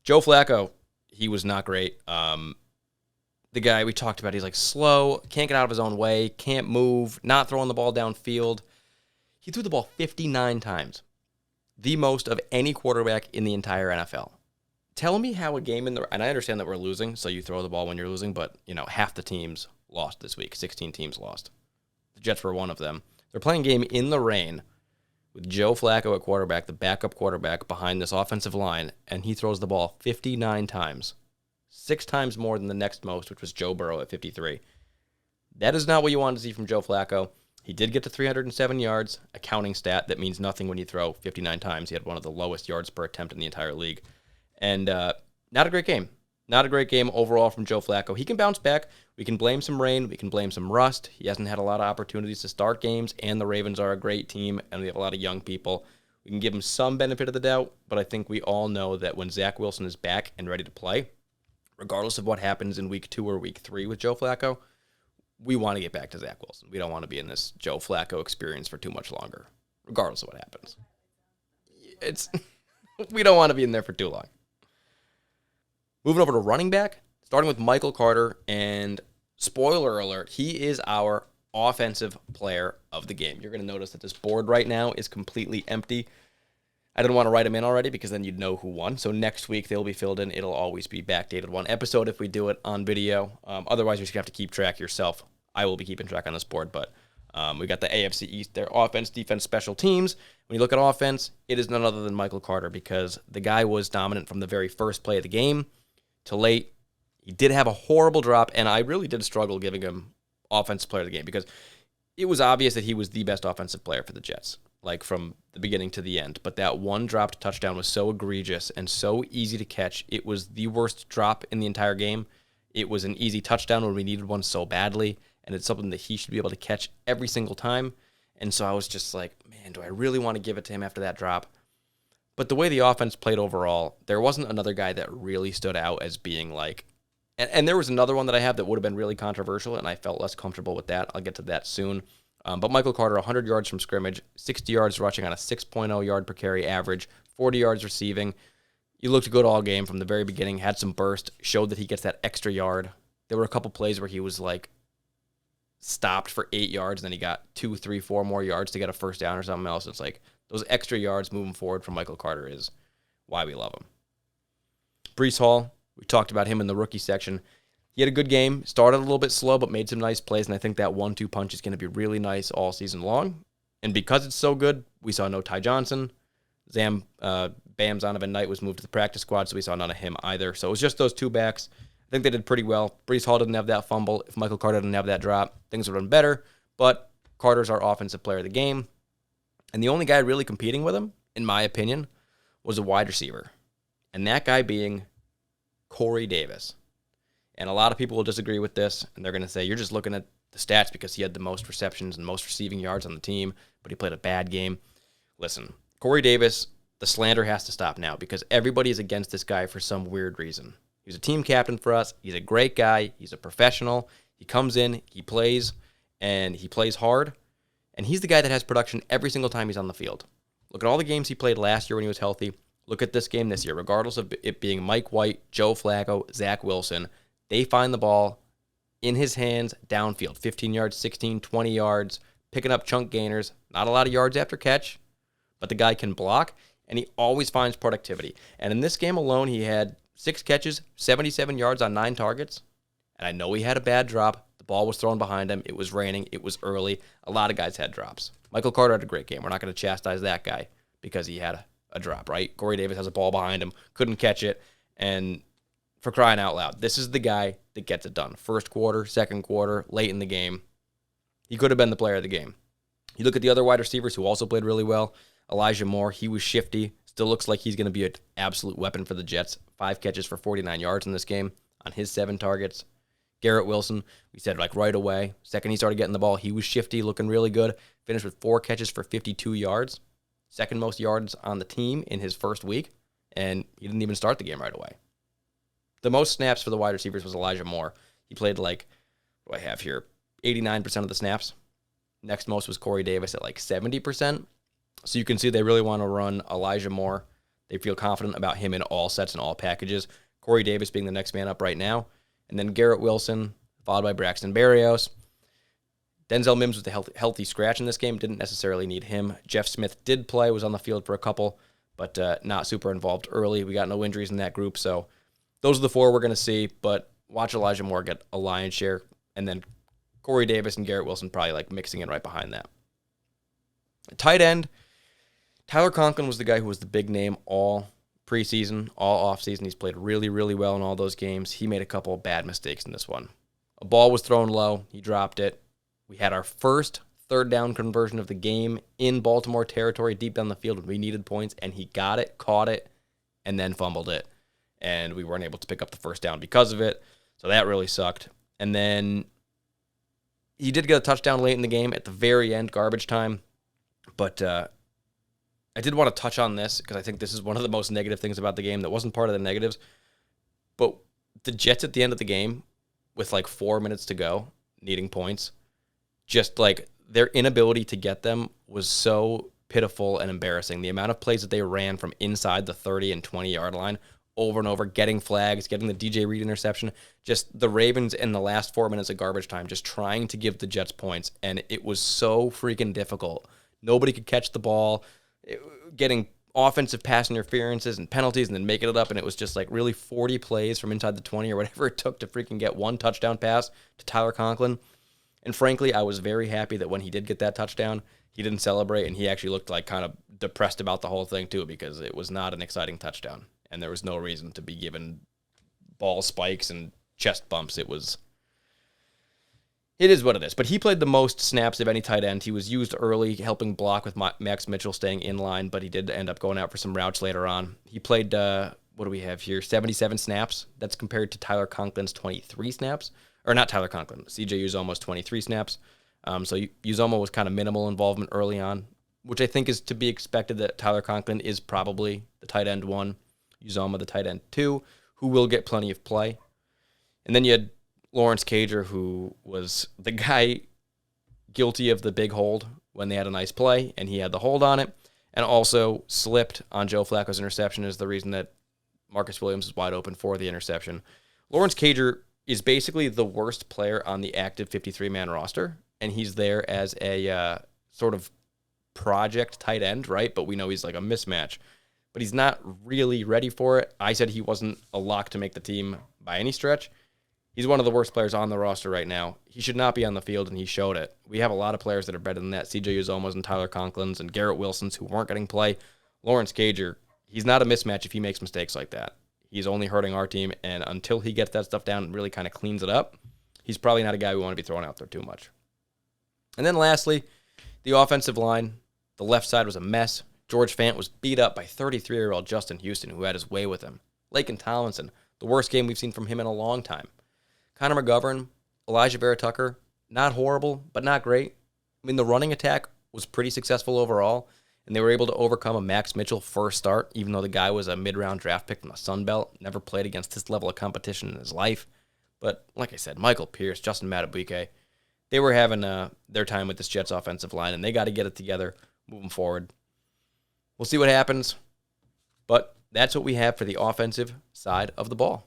Joe Flacco, he was not great. The guy we talked about, he's like slow, can't get out of his own way, can't move, not throwing the ball downfield. He threw the ball 59 times, the most of any quarterback in the entire NFL. Tell me how a game and I understand that we're losing, so you throw the ball when you're losing, but, half the teams lost this week. 16 teams lost. The Jets were one of them. They're playing a game in the rain with Joe Flacco at quarterback, the backup quarterback behind this offensive line, and he throws the ball 59 times. 6 times more than the next most, which was Joe Burrow at 53. That is not what you want to see from Joe Flacco. He did get to 307 yards, a counting stat that means nothing when you throw 59 times. He had one of the lowest yards per attempt in the entire league. And not a great game. Not a great game overall from Joe Flacco. He can bounce back. We can blame some rain. We can blame some rust. He hasn't had a lot of opportunities to start games, and the Ravens are a great team, and we have a lot of young people. We can give him some benefit of the doubt, but I think we all know that when Zach Wilson is back and ready to play, regardless of what happens in week 2 or week 3 with Joe Flacco, we want to get back to Zach Wilson. We don't want to be in this Joe Flacco experience for too much longer, regardless of what happens. We don't want to be in there for too long. Moving over to running back, starting with Michael Carter, and spoiler alert, he is our offensive player of the game. You're going to notice that this board right now is completely empty. I didn't want to write them in already because then you'd know who won. So next week they'll be filled in. It'll always be backdated one episode if we do it on video. Otherwise, you're just going to have to keep track yourself. I will be keeping track on this board, but we got the AFC East, their offense, defense, special teams. When you look at offense, it is none other than Michael Carter because the guy was dominant from the very first play of the game to late. He did have a horrible drop, and I really did struggle giving him offensive player of the game because it was obvious that he was the best offensive player for the Jets, like from the beginning to the end. But that one dropped touchdown was so egregious and so easy to catch. It was the worst drop in the entire game. It was an easy touchdown when we needed one so badly, and it's something that he should be able to catch every single time. And so I was just like, man, do I really want to give it to him after that drop? But the way the offense played overall, there wasn't another guy that really stood out as being like, and there was another one that I have that would have been really controversial, and I felt less comfortable with that. I'll get to that soon. But Michael Carter, 100 yards from scrimmage, 60 yards rushing on a 6.0 yard per carry average, 40 yards receiving. He looked good all game from the very beginning, had some burst, showed that he gets that extra yard. There were a couple plays where he was like stopped for 8 yards, and then he got 2, 3, 4 more yards to get a first down or something else. It's like those extra yards moving forward from Michael Carter is why we love him. Breece Hall, we talked about him in the rookie section. He had a good game, started a little bit slow, but made some nice plays, and I think that 1-2 punch is going to be really nice all season long. And because it's so good, we saw no Ty Johnson. Bam Zonovan Knight was moved to the practice squad, so we saw none of him either. So it was just those two backs. I think they did pretty well. Breece Hall didn't have that fumble. If Michael Carter didn't have that drop, things would have been better. But Carter's our offensive player of the game. And the only guy really competing with him, in my opinion, was a wide receiver. And that guy being Corey Davis. And a lot of people will disagree with this, and they're going to say, you're just looking at the stats because he had the most receptions and most receiving yards on the team, but he played a bad game. Listen, Corey Davis, the slander has to stop now because everybody is against this guy for some weird reason. He's a team captain for us. He's a great guy. He's a professional. He comes in, he plays, and he plays hard. And he's the guy that has production every single time he's on the field. Look at all the games he played last year when he was healthy. Look at this game this year. Regardless of it being Mike White, Joe Flacco, Zach Wilson, they find the ball in his hands downfield, 15 yards, 16, 20 yards, picking up chunk gainers, not a lot of yards after catch, but the guy can block, and he always finds productivity. And in this game alone, he had 6 catches, 77 yards on 9 targets. And I know he had a bad drop. The ball was thrown behind him. It was raining. It was early. A lot of guys had drops. Michael Carter had a great game. We're not going to chastise that guy because he had a drop, right? Corey Davis has a ball behind him, couldn't catch it. And for crying out loud, this is the guy that gets it done. First quarter, second quarter, late in the game. He could have been the player of the game. You look at the other wide receivers who also played really well. Elijah Moore, he was shifty. Still looks like he's going to be an absolute weapon for the Jets. 5 catches for 49 yards in this game on his 7 targets. Garrett Wilson, we said like right away. Second he started getting the ball, he was shifty, looking really good. Finished with 4 catches for 52 yards. Second most yards on the team in his first week. And he didn't even start the game right away. The most snaps for the wide receivers was Elijah Moore. He played like, what do I have here? 89% of the snaps. Next most was Corey Davis at like 70%. So you can see they really want to run Elijah Moore. They feel confident about him in all sets and all packages. Corey Davis being the next man up right now. And then Garrett Wilson, followed by Braxton Berrios. Denzel Mims was the healthy scratch in this game. Didn't necessarily need him. Jeff Smith did play, was on the field for a couple, but not super involved early. We got no injuries in that group. So those are the 4 we're going to see. But watch Elijah Moore get a lion's share. And then Corey Davis and Garrett Wilson probably like mixing in right behind that. Tight end, Tyler Conklin was the guy who was the big name all preseason, all offseason. He's played really, really well in all those games. He made a couple of bad mistakes in this one. A ball was thrown low. He dropped it. We had our first third down conversion of the game in Baltimore territory, deep down the field when we needed points, and he got it, caught it, and then fumbled it. And we weren't able to pick up the first down because of it. So that really sucked. And then he did get a touchdown late in the game at the very end, garbage time. But I did want to touch on this because I think this is one of the most negative things about the game that wasn't part of the negatives. But the Jets at the end of the game, with like 4 minutes to go, needing points, just like their inability to get them was so pitiful and embarrassing. The amount of plays that they ran from inside the 30 and 20-yard line over and over, getting flags, getting the DJ Reed interception, just the Ravens in the last 4 minutes of garbage time, just trying to give the Jets points, and it was so freaking difficult. Nobody could catch the ball, getting offensive pass interferences and penalties and then making it up, and it was just like really 40 plays from inside the 20 or whatever it took to freaking get one touchdown pass to Tyler Conklin. And frankly, I was very happy that when he did get that touchdown, he didn't celebrate, and he actually looked like kind of depressed about the whole thing too, because it was not an exciting touchdown, and there was no reason to be given ball spikes and chest bumps. It is what it is. But he played the most snaps of any tight end. He was used early, helping block with Max Mitchell staying in line, but he did end up going out for some routes later on. He played, what do we have here, 77 snaps. That's compared to Tyler Conklin's 23 snaps. Or not Tyler Conklin, CJ Uzomah's 23 snaps. So Uzomah was kind of minimal involvement early on, which I think is to be expected that Tyler Conklin is probably the tight end 1, Uzomah the tight end 2, who will get plenty of play. And then you had Lawrence Cager, who was the guy guilty of the big hold when they had a nice play, and he had the hold on it, and also slipped on Joe Flacco's interception is the reason that Marcus Williams is wide open for the interception. Lawrence Cager is basically the worst player on the active 53-man roster, and he's there as a sort of project tight end, right? But we know he's like a mismatch. But he's not really ready for it. I said he wasn't a lock to make the team by any stretch. He's one of the worst players on the roster right now. He should not be on the field, and he showed it. We have a lot of players that are better than that. CJ Uzomah's and Tyler Conklin's and Garrett Wilson's who weren't getting play. Lawrence Cager, he's not a mismatch if he makes mistakes like that. He's only hurting our team, and until he gets that stuff down and really kind of cleans it up, he's probably not a guy we want to be throwing out there too much. And then lastly, the offensive line. The left side was a mess. George Fant was beat up by 33-year-old Justin Houston, who had his way with him. Laken Tomlinson, the worst game we've seen from him in a long time. Connor McGovern, Elijah Vera Tucker, not horrible, but not great. I mean, the running attack was pretty successful overall, and they were able to overcome a Max Mitchell first start, even though the guy was a mid-round draft pick from the Sun Belt, never played against this level of competition in his life. But like I said, Michael Pierce, Justin Madubuike, they were having their time with this Jets offensive line, and they got to get it together moving forward. We'll see what happens, but that's what we have for the offensive side of the ball.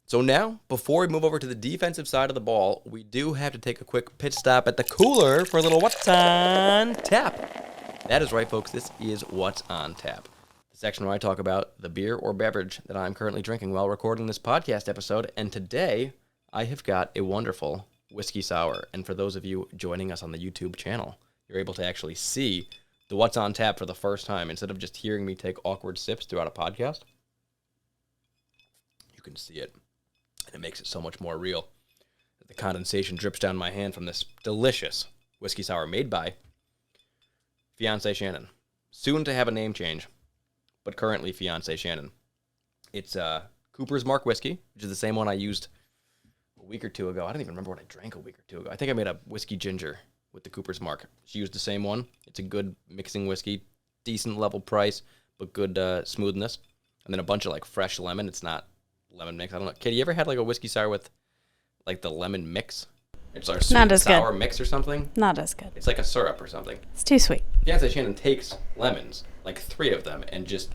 So now, before we move over to the defensive side of the ball, we do have to take a quick pit stop at the cooler for a little What's on Tap. That is right, folks. This is What's on Tap, the section where I talk about the beer or beverage that I'm currently drinking while recording this podcast episode. And today, I have got a wonderful whiskey sour. And for those of you joining us on the YouTube channel, you're able to actually see the What's on Tap for the first time. Instead of just hearing me take awkward sips throughout a podcast, you can see it. And it makes it so much more real. The condensation drips down my hand from this delicious whiskey sour made by Fiancé Shannon. Soon to have a name change, but currently Fiancé Shannon. It's Cooper's Mark whiskey, which is the same one I used a week or two ago. I don't even remember what I drank a week or two ago. I think I made a whiskey ginger with the Cooper's Mark. She used the same one. It's a good mixing whiskey, decent level price, but good smoothness. And then a bunch of like fresh lemon. It's not lemon mix. I don't know. Katie, you ever had like a whiskey sour with like the lemon mix? It's like a sweet and sour mix or something. Not as good. It's like a syrup or something. It's too sweet. Fiancé Shannon takes lemons, like 3 of them, and just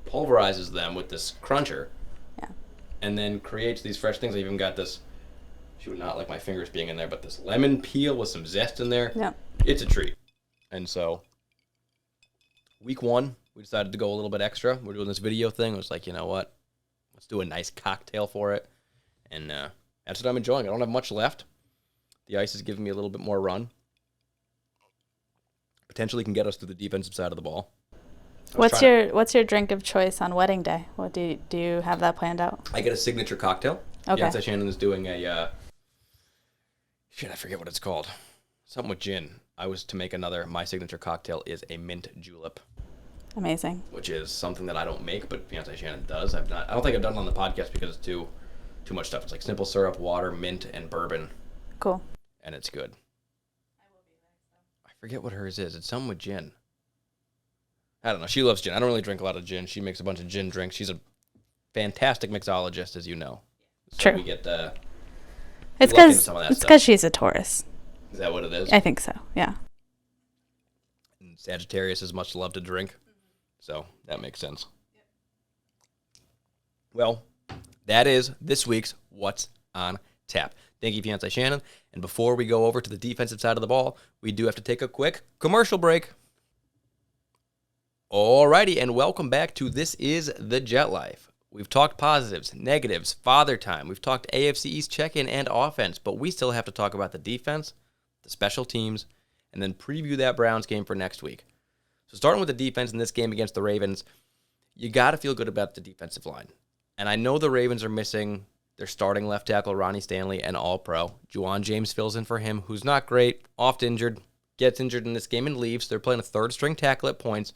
pulverizes them with this cruncher. Yeah. And then creates these fresh things. I even got this, she would not like my fingers being in there, but this lemon peel with some zest in there. Yeah. It's a treat. And so, week 1, we decided to go a little bit extra. We're doing this video thing. I was like, you know what? Let's do a nice cocktail for it. And that's what I'm enjoying. I don't have much left. The ice is giving me a little bit more run. Potentially can get us to the defensive side of the ball. What's your drink of choice on wedding day? What do you have that planned out? I get a signature cocktail. Okay. Fiancé Shannon is doing a I forget what it's called. Something with gin. I was to make my signature cocktail is a mint julep. Amazing. Which is something that I don't make, but Fiancé Shannon does. I don't think I've done it on the podcast because it's too much stuff. It's like simple syrup, water, mint, and bourbon. Cool. And it's good. I forget what hers is. It's something with gin. I don't know. She loves gin. I don't really drink a lot of gin. She makes a bunch of gin drinks. She's a fantastic mixologist, as you know. So True. we get it's because she's a Taurus. Is that what it is? I think so. Yeah. And Sagittarius is much loved to drink. So that makes sense. Well, that is this week's What's on Tap. Thank you, Fiancé Shannon. And before we go over to the defensive side of the ball, we do have to take a quick commercial break. Alrighty, and welcome back to This is the Jet Life. We've talked positives, negatives, father time. We've talked AFC East check-in and offense, but we still have to talk about the defense, the special teams, and then preview that Browns game for next week. So starting with the defense in this game against the Ravens, you got to feel good about the defensive line. And I know the Ravens are missing their starting left tackle, Ronnie Stanley, and all-pro. Juwan James fills in for him, who's not great, oft injured, gets injured in this game and leaves. They're playing a third-string tackle at points.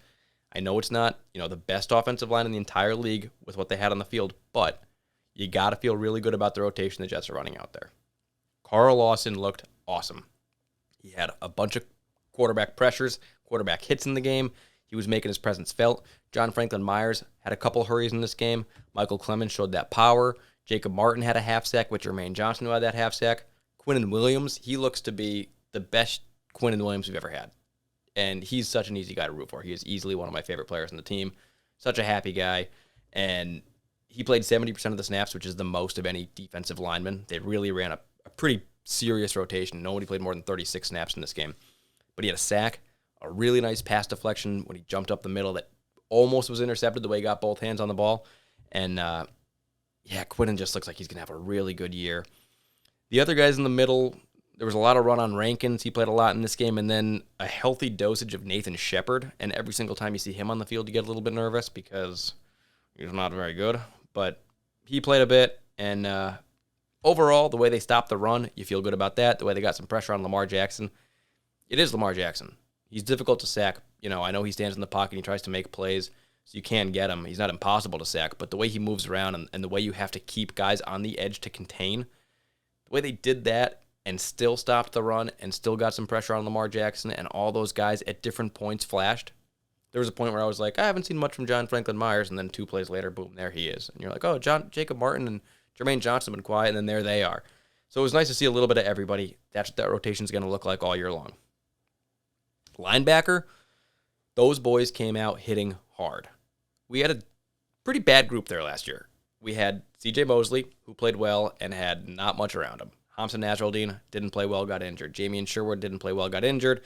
I know it's not, the best offensive line in the entire league with what they had on the field, but you got to feel really good about the rotation the Jets are running out there. Carl Lawson looked awesome. He had a bunch of quarterback pressures, quarterback hits in the game. He was making his presence felt. John Franklin Myers had a couple hurries in this game. Michael Clemens showed that power. Jacob Martin had a half sack, with Jermaine Johnson who had that half sack. Quinnen Williams, he looks to be the best Quinnen Williams we've ever had. And he's such an easy guy to root for. He is easily one of my favorite players on the team. Such a happy guy. And he played 70% of the snaps, which is the most of any defensive lineman. They really ran a pretty serious rotation. Nobody played more than 36 snaps in this game. But he had a sack, a really nice pass deflection when he jumped up the middle that almost was intercepted the way he got both hands on the ball. And, Quinnen just looks like he's going to have a really good year. The other guys in the middle, there was a lot of run on Rankins. He played a lot in this game. And then a healthy dosage of Nathan Shepard. And every single time you see him on the field, you get a little bit nervous because he's not very good. But he played a bit. And overall, the way they stopped the run, you feel good about that. The way they got some pressure on Lamar Jackson. It is Lamar Jackson. He's difficult to sack. I know he stands in the pocket and he tries to make plays, so you can get him. He's not impossible to sack, but the way he moves around and the way you have to keep guys on the edge to contain, the way they did that and still stopped the run and still got some pressure on Lamar Jackson and all those guys at different points flashed. There was a point where I was like, I haven't seen much from John Franklin Myers, and then 2 plays later, boom, there he is. And you're like, oh, Jacob Martin and Jermaine Johnson have been quiet, and then there they are. So it was nice to see a little bit of everybody. That's what that rotation's going to look like all year long. Linebacker, those boys came out hitting hard. We had a pretty bad group there last year. we had C.J. Mosley, who played well and had not much around him. Hamza Nasruddin didn't play well, got injured. Jamian Sherwood didn't play well, got injured.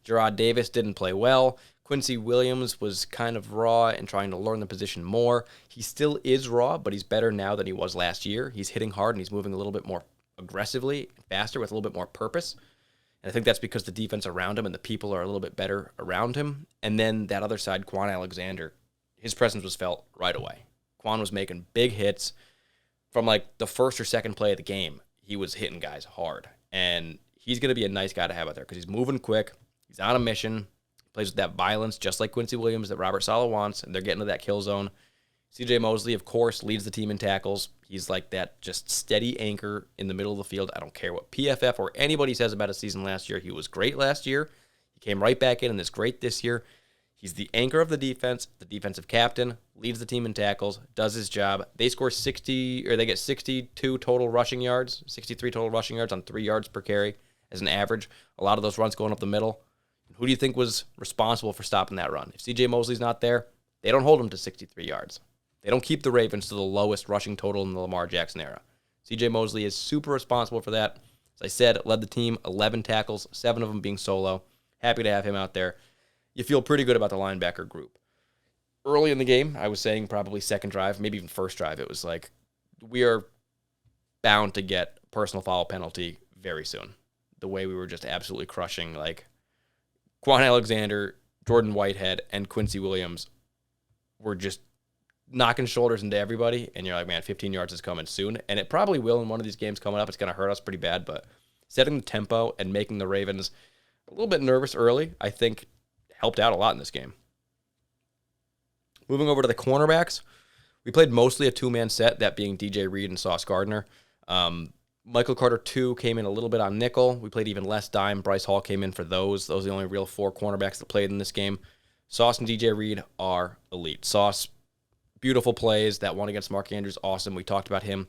Jarrad Davis didn't play well. Quincy Williams was kind of raw and trying to learn the position more. He still is raw, but he's better now than he was last year. He's hitting hard and he's moving a little bit more aggressively, faster, with a little bit more purpose. And I think that's because the defense around him and the people are a little bit better around him. And then that other side, Quan Alexander, his presence was felt right away. Quan was making big hits from like the first or second play of the game. He was hitting guys hard. And he's going to be a nice guy to have out there because he's moving quick. He's on a mission. He plays with that violence just like Quincy Williams that Robert Saleh wants, and they're getting to that kill zone. C.J. Mosley, of course, leads the team in tackles. He's like that just steady anchor in the middle of the field. I don't care what PFF or anybody says about his season last year. He was great last year. He came right back in and is great this year. He's the anchor of the defense, the defensive captain, leads the team in tackles, does his job. They score 60, or they get 62 total rushing yards, 63 total rushing yards on 3 yards per carry as an average. A lot of those runs going up the middle. Who do you think was responsible for stopping that run? If C.J. Mosley's not there, they don't hold him to 63 yards. They don't keep the Ravens to the lowest rushing total in the Lamar Jackson era. C.J. Mosley is super responsible for that. As I said, led the team 11 tackles, 7 of them being solo. Happy to have him out there. You feel pretty good about the linebacker group. Early in the game, I was saying probably second drive, maybe even first drive, it was like, we are bound to get a personal foul penalty very soon. The way we were just absolutely crushing, like, Quan Alexander, Jordan Whitehead, and Quincy Williams were just knocking shoulders into everybody, and you're like, man, 15 yards is coming soon, and it probably will in one of these games coming up. It's going to hurt us pretty bad, but setting the tempo and making the Ravens a little bit nervous early, I think, helped out a lot in this game. Moving over to the cornerbacks, we played mostly a two-man set, that being DJ Reed and Sauce Gardner. Michael Carter 2 came in a little bit on nickel. We played even less dime. Bryce Hall came in for those. Those are the only real 4 cornerbacks that played in this game. Sauce and DJ Reed are elite. Sauce, beautiful plays. That one against Mark Andrews, awesome. We talked about him.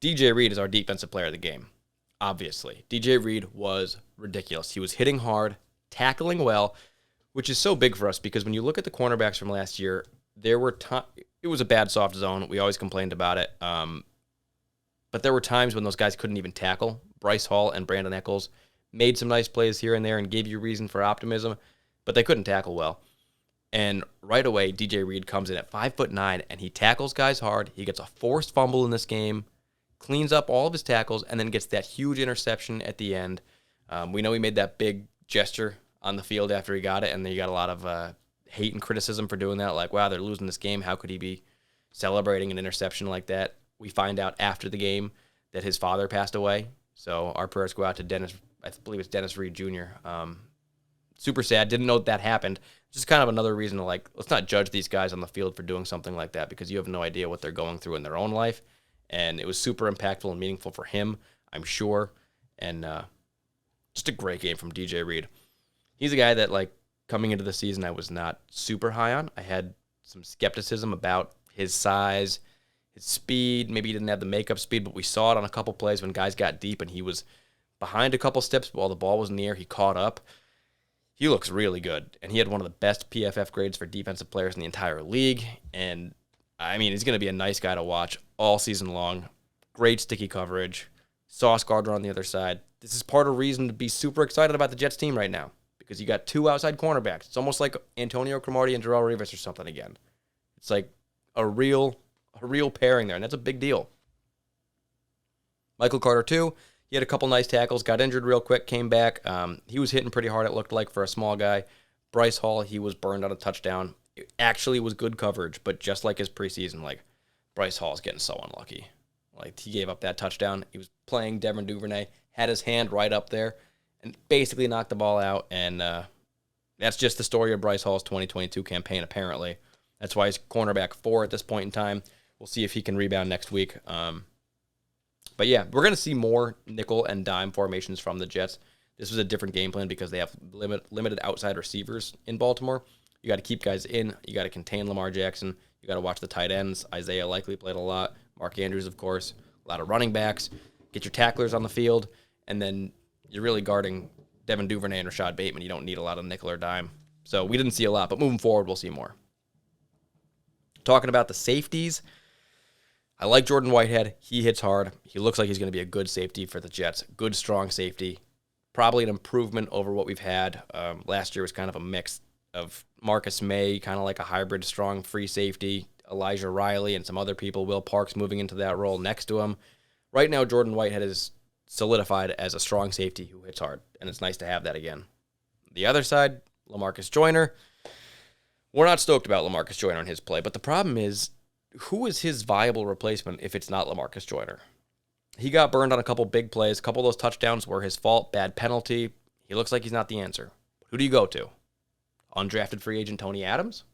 DJ Reed is our defensive player of the game, obviously. DJ Reed was ridiculous. He was hitting hard, tackling well, which is so big for us because when you look at the cornerbacks from last year, there were it was a bad soft zone. We always complained about it. But there were times when those guys couldn't even tackle. Bryce Hall and Brandon Echols made some nice plays here and there and gave you reason for optimism, but they couldn't tackle well. And right away, DJ Reed comes in at 5'9", and he tackles guys hard. He gets a forced fumble in this game, cleans up all of his tackles, and then gets that huge interception at the end. We know he made that big gesture on the field after he got it, and then you got a lot of hate and criticism for doing that. Like, wow, they're losing this game. How could he be celebrating an interception like that? We find out after the game that his father passed away. So our prayers go out to Dennis, I believe it's Dennis Reed Jr. Super sad. Didn't know that happened. Just kind of another reason to, like, let's not judge these guys on the field for doing something like that because you have no idea what they're going through in their own life. And it was super impactful and meaningful for him, I'm sure. And just a great game from DJ Reed. He's a guy that, like, coming into the season, I was not super high on. I had some skepticism about his size, his speed. Maybe he didn't have the makeup speed, but we saw it on a couple plays when guys got deep and he was behind a couple steps while the ball was in the air. He caught up. He looks really good, and he had one of the best PFF grades for defensive players in the entire league. And, I mean, he's going to be a nice guy to watch all season long. Great sticky coverage. Sauce Gardner on the other side. This is part of the reason to be super excited about the Jets team right now because you got 2 outside cornerbacks. It's almost like Antonio Cromartie and Darrelle Revis or something again. It's like a real pairing there, and that's a big deal. Michael Carter, too, he had a couple nice tackles, got injured real quick, came back. He was hitting pretty hard, it looked like, for a small guy. Bryce Hall, he was burned on a touchdown. It actually was good coverage, but just like his preseason, like, Bryce Hall's getting so unlucky. Like, he gave up that touchdown. He was playing Devin Duvernay, had his hand right up there, and basically knocked the ball out. And that's just the story of Bryce Hall's 2022 campaign, apparently. That's why he's cornerback 4 at this point in time. We'll see if he can rebound next week. But yeah, we're going to see more nickel and dime formations from the Jets. This was a different game plan because they have limited outside receivers in Baltimore. You got to keep guys in. You got to contain Lamar Jackson. You got to watch the tight ends. Isaiah likely played a lot. Mark Andrews, of course. A lot of running backs. Get your tacklers on the field. And then you're really guarding Devin Duvernay and Rashad Bateman. You don't need a lot of nickel or dime. So we didn't see a lot, but moving forward, we'll see more. Talking about the safeties, I like Jordan Whitehead. He hits hard. He looks like he's going to be a good safety for the Jets. Good, strong safety. Probably an improvement over what we've had. Last year was kind of a mix of Marcus May, kind of like a hybrid strong free safety, Elijah Riley, and some other people. Will Parks moving into that role next to him. Right now, Jordan Whitehead is solidified as a strong safety who hits hard, and it's nice to have that again. The other side, LaMarcus Joyner. We're not stoked about LaMarcus Joyner and his play, but the problem is, who is his viable replacement if it's not LaMarcus Joyner? He got burned on a couple big plays. A couple of those touchdowns were his fault, bad penalty. He looks like he's not the answer. Who do you go to? Undrafted free agent Tony Adams?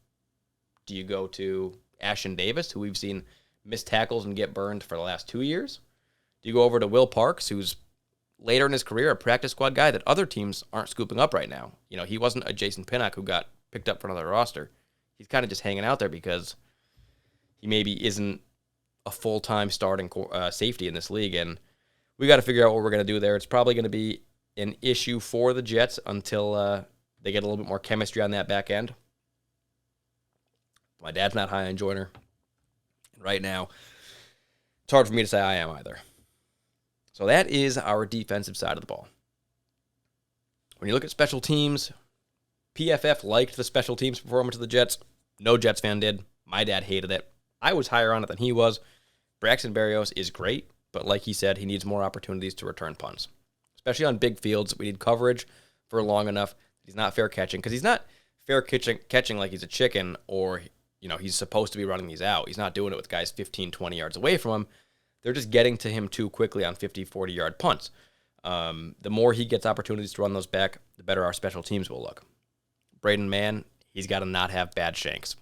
Do you go to Ashton Davis, who we've seen miss tackles and get burned for the last 2 years? Do you go over to Will Parks, who's later in his career a practice squad guy that other teams aren't scooping up right now? You know, he wasn't a Jason Pinnock who got picked up for another roster. He's kind of just hanging out there because he maybe isn't a full-time starting safety in this league, and we got to figure out what we're going to do there. It's probably going to be an issue for the Jets until they get a little bit more chemistry on that back end. My dad's not high on Joyner. Right now, it's hard for me to say I am either. So that is our defensive side of the ball. When you look at special teams, PFF liked the special teams performance of the Jets. No Jets fan did. My dad hated it. I was higher on it than he was. Braxton Berrios is great, but like he said, he needs more opportunities to return punts. Especially on big fields, we need coverage for long enough. He's not fair catching, because he's not fair catching like he's a chicken, or he's supposed to be running these out. He's not doing it with guys 15, 20 yards away from him. They're just getting to him too quickly on 50, 40-yard punts. The more he gets opportunities to run those back, the better our special teams will look. Braden Mann, he's got to not have bad shanks.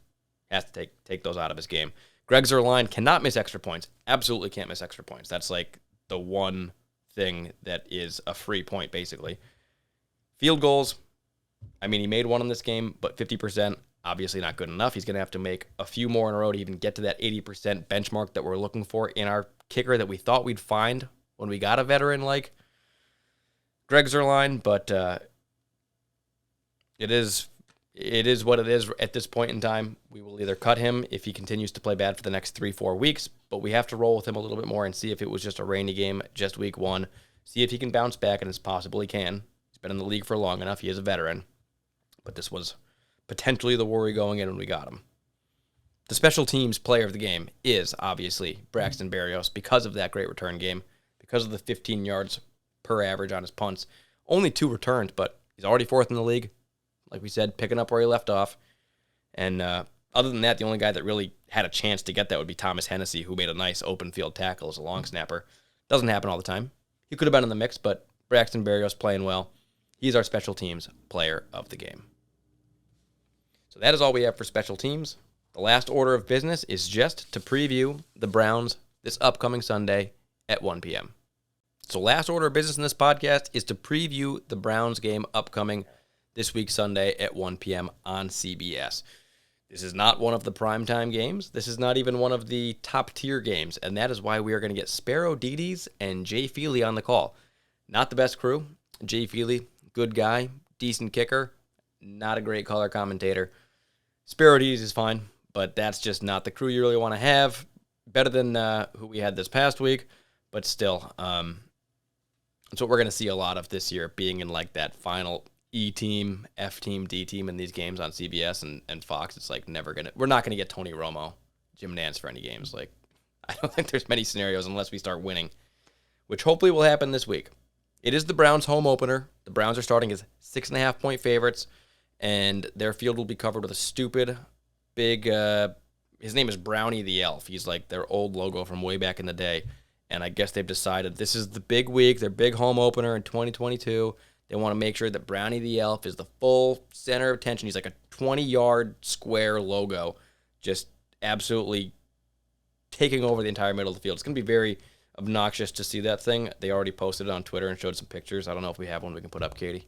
Has to take those out of his game. Greg Zuerlein cannot miss extra points. Absolutely can't miss extra points. That's like the one thing that is a free point, basically. Field goals, I mean, he made one in this game, but 50%, obviously not good enough. He's going to have to make a few more in a row to even get to that 80% benchmark that we're looking for in our kicker that we thought we'd find when we got a veteran like Greg Zuerlein, but it is what it is at this point in time. We will either cut him if he continues to play bad for the next 3-4 weeks, but we have to roll with him a little bit more and see if it was just a rainy game, just week one. See if he can bounce back, and it's possible he can. He's been in the league for long enough. He is a veteran. But this was potentially the worry going in when we got him. The special teams player of the game is obviously Braxton Berrios because of that great return game, because of the 15 yards per average on his punts. Only 2 returns, but he's already 4th in the league. Like we said, picking up where he left off. And other than that, the only guy that really had a chance to get that would be Thomas Hennessy, who made a nice open field tackle as a long snapper. Doesn't happen all the time. He could have been in the mix, but Braxton Berrios playing well. He's our special teams player of the game. So that is all we have for special teams. The last order of business is just to preview the Browns this upcoming Sunday at 1 p.m. So last order of business in this podcast is to preview the Browns game upcoming this week Sunday at 1 p.m. on CBS. This is not one of the primetime games. This is not even one of the top-tier games, and that is why we are going to get Sparrow Dedes and Jay Feely on the call. Not the best crew. Jay Feely, good guy, decent kicker, not a great color commentator. Sparrow Dedes is fine, but that's just not the crew you really want to have. Better than who we had this past week, but still, that's what we're going to see a lot of this year, being in like that final E-team, F-team, D-team in these games on CBS and Fox. It's like we're not going to get Tony Romo, Jim Nantz for any games. Like, I don't think there's many scenarios unless we start winning, which hopefully will happen this week. It is the Browns' home opener. The Browns are starting as 6.5-point favorites, and their field will be covered with a stupid, big, his name is Brownie the Elf. He's like their old logo from way back in the day, and I guess they've decided this is the big week, their big home opener in 2022. They want to make sure that Brownie the Elf is the full center of attention. He's like a 20-yard square logo, just absolutely taking over the entire middle of the field. It's going to be very obnoxious to see that thing. They already posted it on Twitter and showed some pictures. I don't know if we have one we can put up, Katie.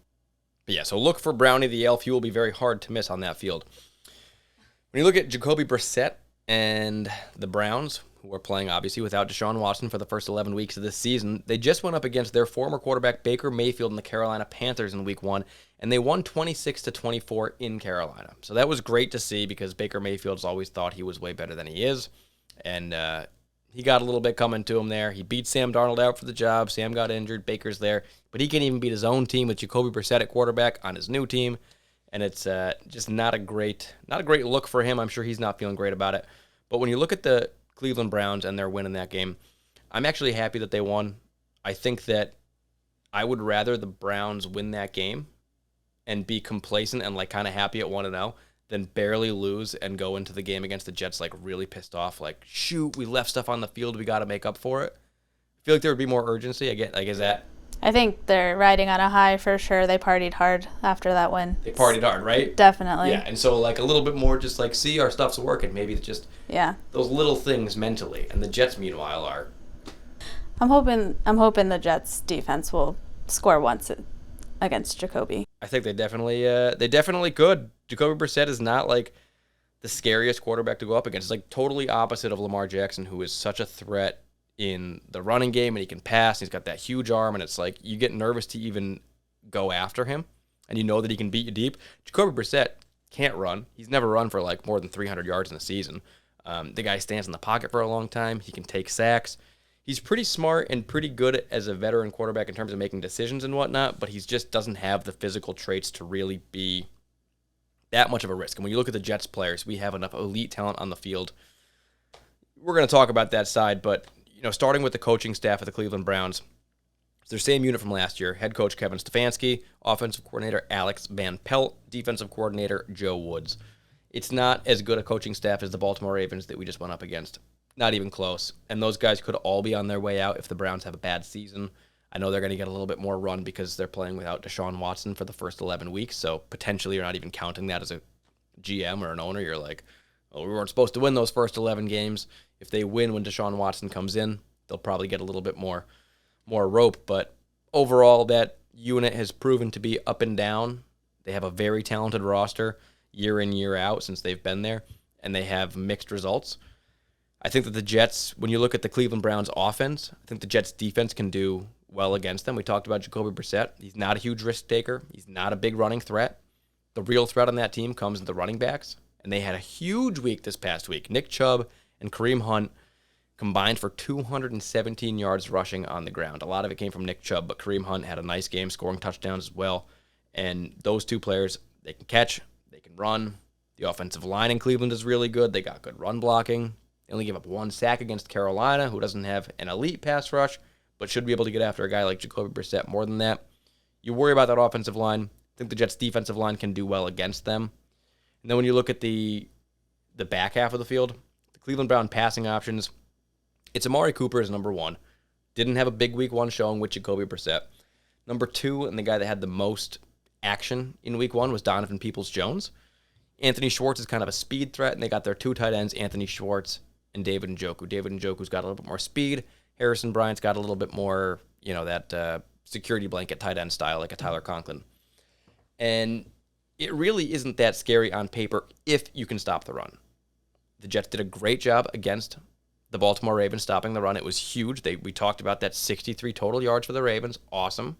But yeah, so look for Brownie the Elf. He will be very hard to miss on that field. When you look at Jacoby Brissett and the Browns, who are playing, obviously, without Deshaun Watson for the first 11 weeks of this season, they just went up against their former quarterback, Baker Mayfield, and the Carolina Panthers in Week 1, and they won 26-24 in Carolina. So that was great to see because Baker Mayfield's always thought he was way better than he is, and he got a little bit coming to him there. He beat Sam Darnold out for the job. Sam got injured. Baker's there. But he can't even beat his own team with Jacoby Brissett at quarterback on his new team. And it's just not a great look for him. I'm sure he's not feeling great about it. But when you look at the Cleveland Browns and their win in that game, I'm actually happy that they won. I think that I would rather the Browns win that game and be complacent and like kind of happy at 1-0 than barely lose and go into the game against the Jets like really pissed off. Like, shoot, we left stuff on the field. We got to make up for it. I feel like there would be more urgency. Is that? I think they're riding on a high for sure. They partied hard after that win. They partied hard, right? Definitely. Yeah, and so like a little bit more just like, see, our stuff's working. Maybe it's just those little things mentally. And the Jets, meanwhile, are. I'm hoping the Jets defense will score once against Jacoby. I think they definitely could. Jacoby Brissett is not like the scariest quarterback to go up against. It's like totally opposite of Lamar Jackson, who is such a threat in the running game, and he can pass, and he's got that huge arm, and it's like you get nervous to even go after him, and you know that he can beat you deep. Jacoby Brissett can't run. He's never run for like more than 300 yards in a season. The guy stands in the pocket for a long time. He can take sacks. He's pretty smart and pretty good as a veteran quarterback in terms of making decisions and whatnot, but he just doesn't have the physical traits to really be that much of a risk. And when you look at the Jets players, we have enough elite talent on the field. We're going to talk about that side, but starting with the coaching staff of the Cleveland Browns, it's their same unit from last year. Head coach Kevin Stefanski, offensive coordinator Alex Van Pelt, defensive coordinator Joe Woods. It's not as good a coaching staff as the Baltimore Ravens that we just went up against. Not even close. And those guys could all be on their way out if the Browns have a bad season. I know they're going to get a little bit more run because they're playing without Deshaun Watson for the first 11 weeks, so potentially you're not even counting that as a GM or an owner. You're like, well, we weren't supposed to win those first 11 games. If they win when Deshaun Watson comes in, they'll probably get a little bit more rope. But overall, that unit has proven to be up and down. They have a very talented roster year in, year out since they've been there, and they have mixed results. I think that the Jets, when you look at the Cleveland Browns offense, I think the Jets defense can do well against them. We talked about Jacoby Brissett. He's not a huge risk taker. He's not a big running threat. The real threat on that team comes in the running backs, and they had a huge week this past week. Nick Chubb and Kareem Hunt combined for 217 yards rushing on the ground. A lot of it came from Nick Chubb, but Kareem Hunt had a nice game, scoring touchdowns as well. And those two players, they can catch, they can run. The offensive line in Cleveland is really good. They got good run blocking. They only gave up one sack against Carolina, who doesn't have an elite pass rush, but should be able to get after a guy like Jacoby Brissett more than that. You worry about that offensive line. I think the Jets' defensive line can do well against them. And then when you look at the back half of the field, the Cleveland Brown passing options, it's Amari Cooper is number one. Didn't have a big week one showing with Jacoby Brissett. Number two, and the guy that had the most action in week one was Donovan Peoples-Jones. Anthony Schwartz is kind of a speed threat, and they got their two tight ends, Anthony Schwartz and David Njoku. David Njoku's got a little bit more speed. Harrison Bryant's got a little bit more, that security blanket tight end style, like a Tyler Conklin. And it really isn't that scary on paper if you can stop the run. The Jets did a great job against the Baltimore Ravens stopping the run. It was huge. We talked about that 63 total yards for the Ravens. Awesome.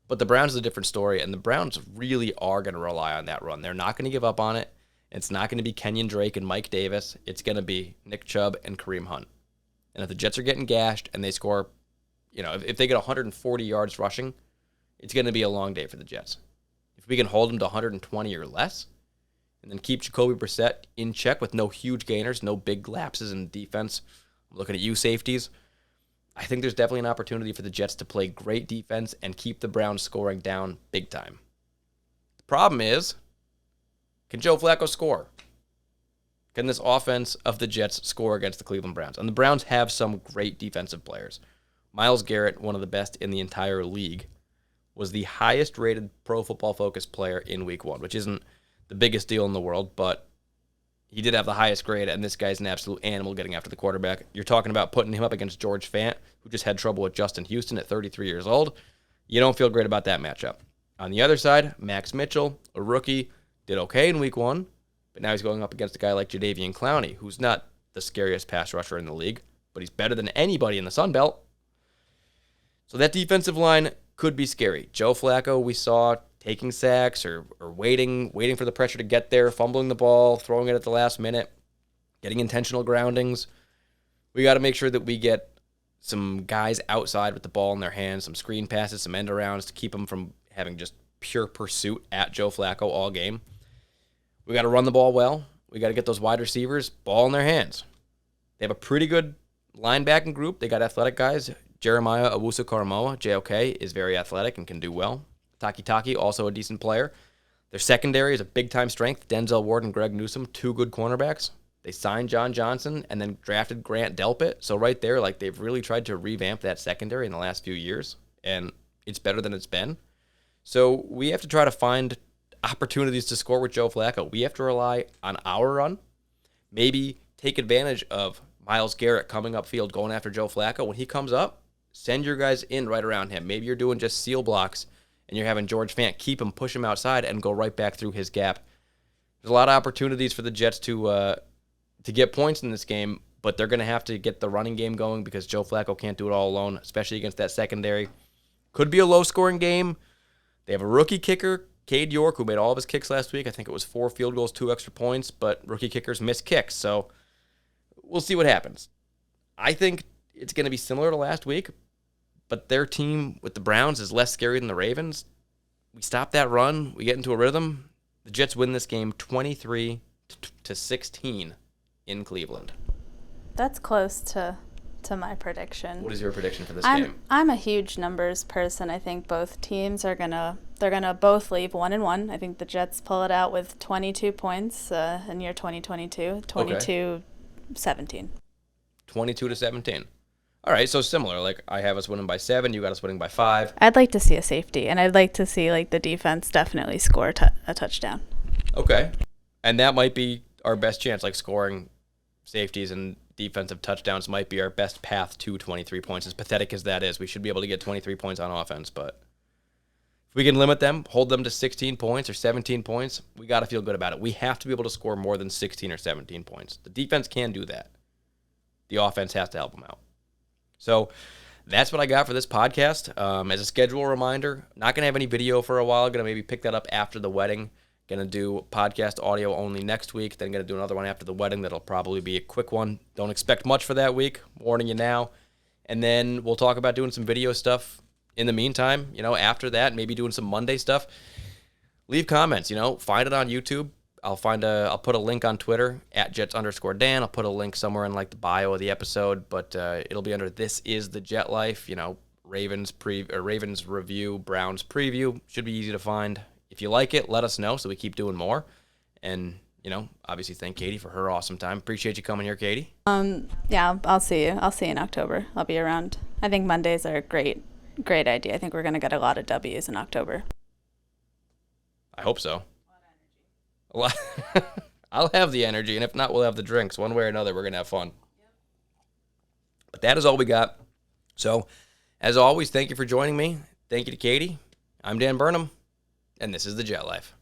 But the Browns is a different story, and the Browns really are going to rely on that run. They're not going to give up on it. It's not going to be Kenyon Drake and Mike Davis. It's going to be Nick Chubb and Kareem Hunt. And if the Jets are getting gashed and they score, if they get 140 yards rushing, it's going to be a long day for the Jets. If we can hold them to 120 or less, and then keep Jacoby Brissett in check with no huge gainers, no big lapses in defense, I'm looking at you safeties, I think there's definitely an opportunity for the Jets to play great defense and keep the Browns scoring down big time. The problem is, can Joe Flacco score? Can this offense of the Jets score against the Cleveland Browns? And the Browns have some great defensive players. Myles Garrett, one of the best in the entire league, was the highest rated Pro Football Focus player in week one, which isn't the biggest deal in the world, but he did have the highest grade, and this guy's an absolute animal getting after the quarterback. You're talking about putting him up against George Fant, who just had trouble with Justin Houston at 33 years old. You don't feel great about that matchup. On the other side, Max Mitchell, a rookie, did okay in week one, but now he's going up against a guy like Jadeveon Clowney, who's not the scariest pass rusher in the league, but he's better than anybody in the Sun Belt. So that defensive line could be scary. Joe Flacco, we saw taking sacks or waiting for the pressure to get there, fumbling the ball, throwing it at the last minute, getting intentional groundings. We got to make sure that we get some guys outside with the ball in their hands, some screen passes, some end arounds to keep them from having just pure pursuit at Joe Flacco all game. We got to run the ball well. We got to get those wide receivers ball in their hands. They have a pretty good linebacking group. They got athletic guys. Jeremiah Owusu-Koramoah, JOK, is very athletic and can do well. Taki, also a decent player. Their secondary is a big-time strength. Denzel Ward and Greg Newsome, two good cornerbacks. They signed John Johnson and then drafted Grant Delpit. So right there, like, they've really tried to revamp that secondary in the last few years, and it's better than it's been. So we have to try to find opportunities to score with Joe Flacco. We have to rely on our run, maybe take advantage of Myles Garrett coming upfield, going after Joe Flacco. When he comes up, send your guys in right around him. Maybe you're doing just seal blocks, and you're having George Fant keep him, push him outside, and go right back through his gap. There's a lot of opportunities for the Jets to get points in this game, but they're going to have to get the running game going because Joe Flacco can't do it all alone, especially against that secondary. Could be a low-scoring game. They have a rookie kicker, Cade York, who made all of his kicks last week. I think it was 4 field goals, 2 extra points, but rookie kickers miss kicks, so we'll see what happens. I think it's going to be similar to last week, but their team with the Browns is less scary than the Ravens. We stop that run. We get into a rhythm. The Jets win this game 23-16 in Cleveland. That's close to my prediction. What is your prediction for this game? I'm a huge numbers person. I think both teams are gonna both leave 1-1. I think the Jets pull it out with 22 points in year 2022, 22-17. 22-17. All right, so similar. Like, I have us winning by 7. You got us winning by 5. I'd like to see a safety, and I'd like to see like the defense definitely score a touchdown. Okay, and that might be our best chance. Like, scoring safeties and defensive touchdowns might be our best path to 23 points. As pathetic as that is, we should be able to get 23 points on offense, but if we can limit them, hold them to 16 points or 17 points, we got to feel good about it. We have to be able to score more than 16 or 17 points. The defense can do that. The offense has to help them out. So that's what I got for this podcast. As a schedule reminder, not going to have any video for a while. Going to maybe pick that up after the wedding. Going to do podcast audio only next week. Then going to do another one after the wedding. That'll probably be a quick one. Don't expect much for that week. Warning you now. And then we'll talk about doing some video stuff in the meantime. After that, maybe doing some Monday stuff. Leave comments. Find it on YouTube. I'll put a link on Twitter at Jets_Dan. I'll put a link somewhere in like the bio of the episode, but it'll be under This Is the Jet Life. Ravens review, Browns preview. Should be easy to find. If you like it, let us know so we keep doing more. And, obviously thank Katie for her awesome time. Appreciate you coming here, Katie. Yeah, I'll see you. I'll see you in October. I'll be around. I think Mondays are a great idea. I think we're going to get a lot of W's in October. I hope so. A lot. I'll have the energy, and if not, we'll have the drinks. One way or another, we're going to have fun. But that is all we got. So, as always, thank you for joining me. Thank you to Katie. I'm Dan Burnham. And this is The Jet Life.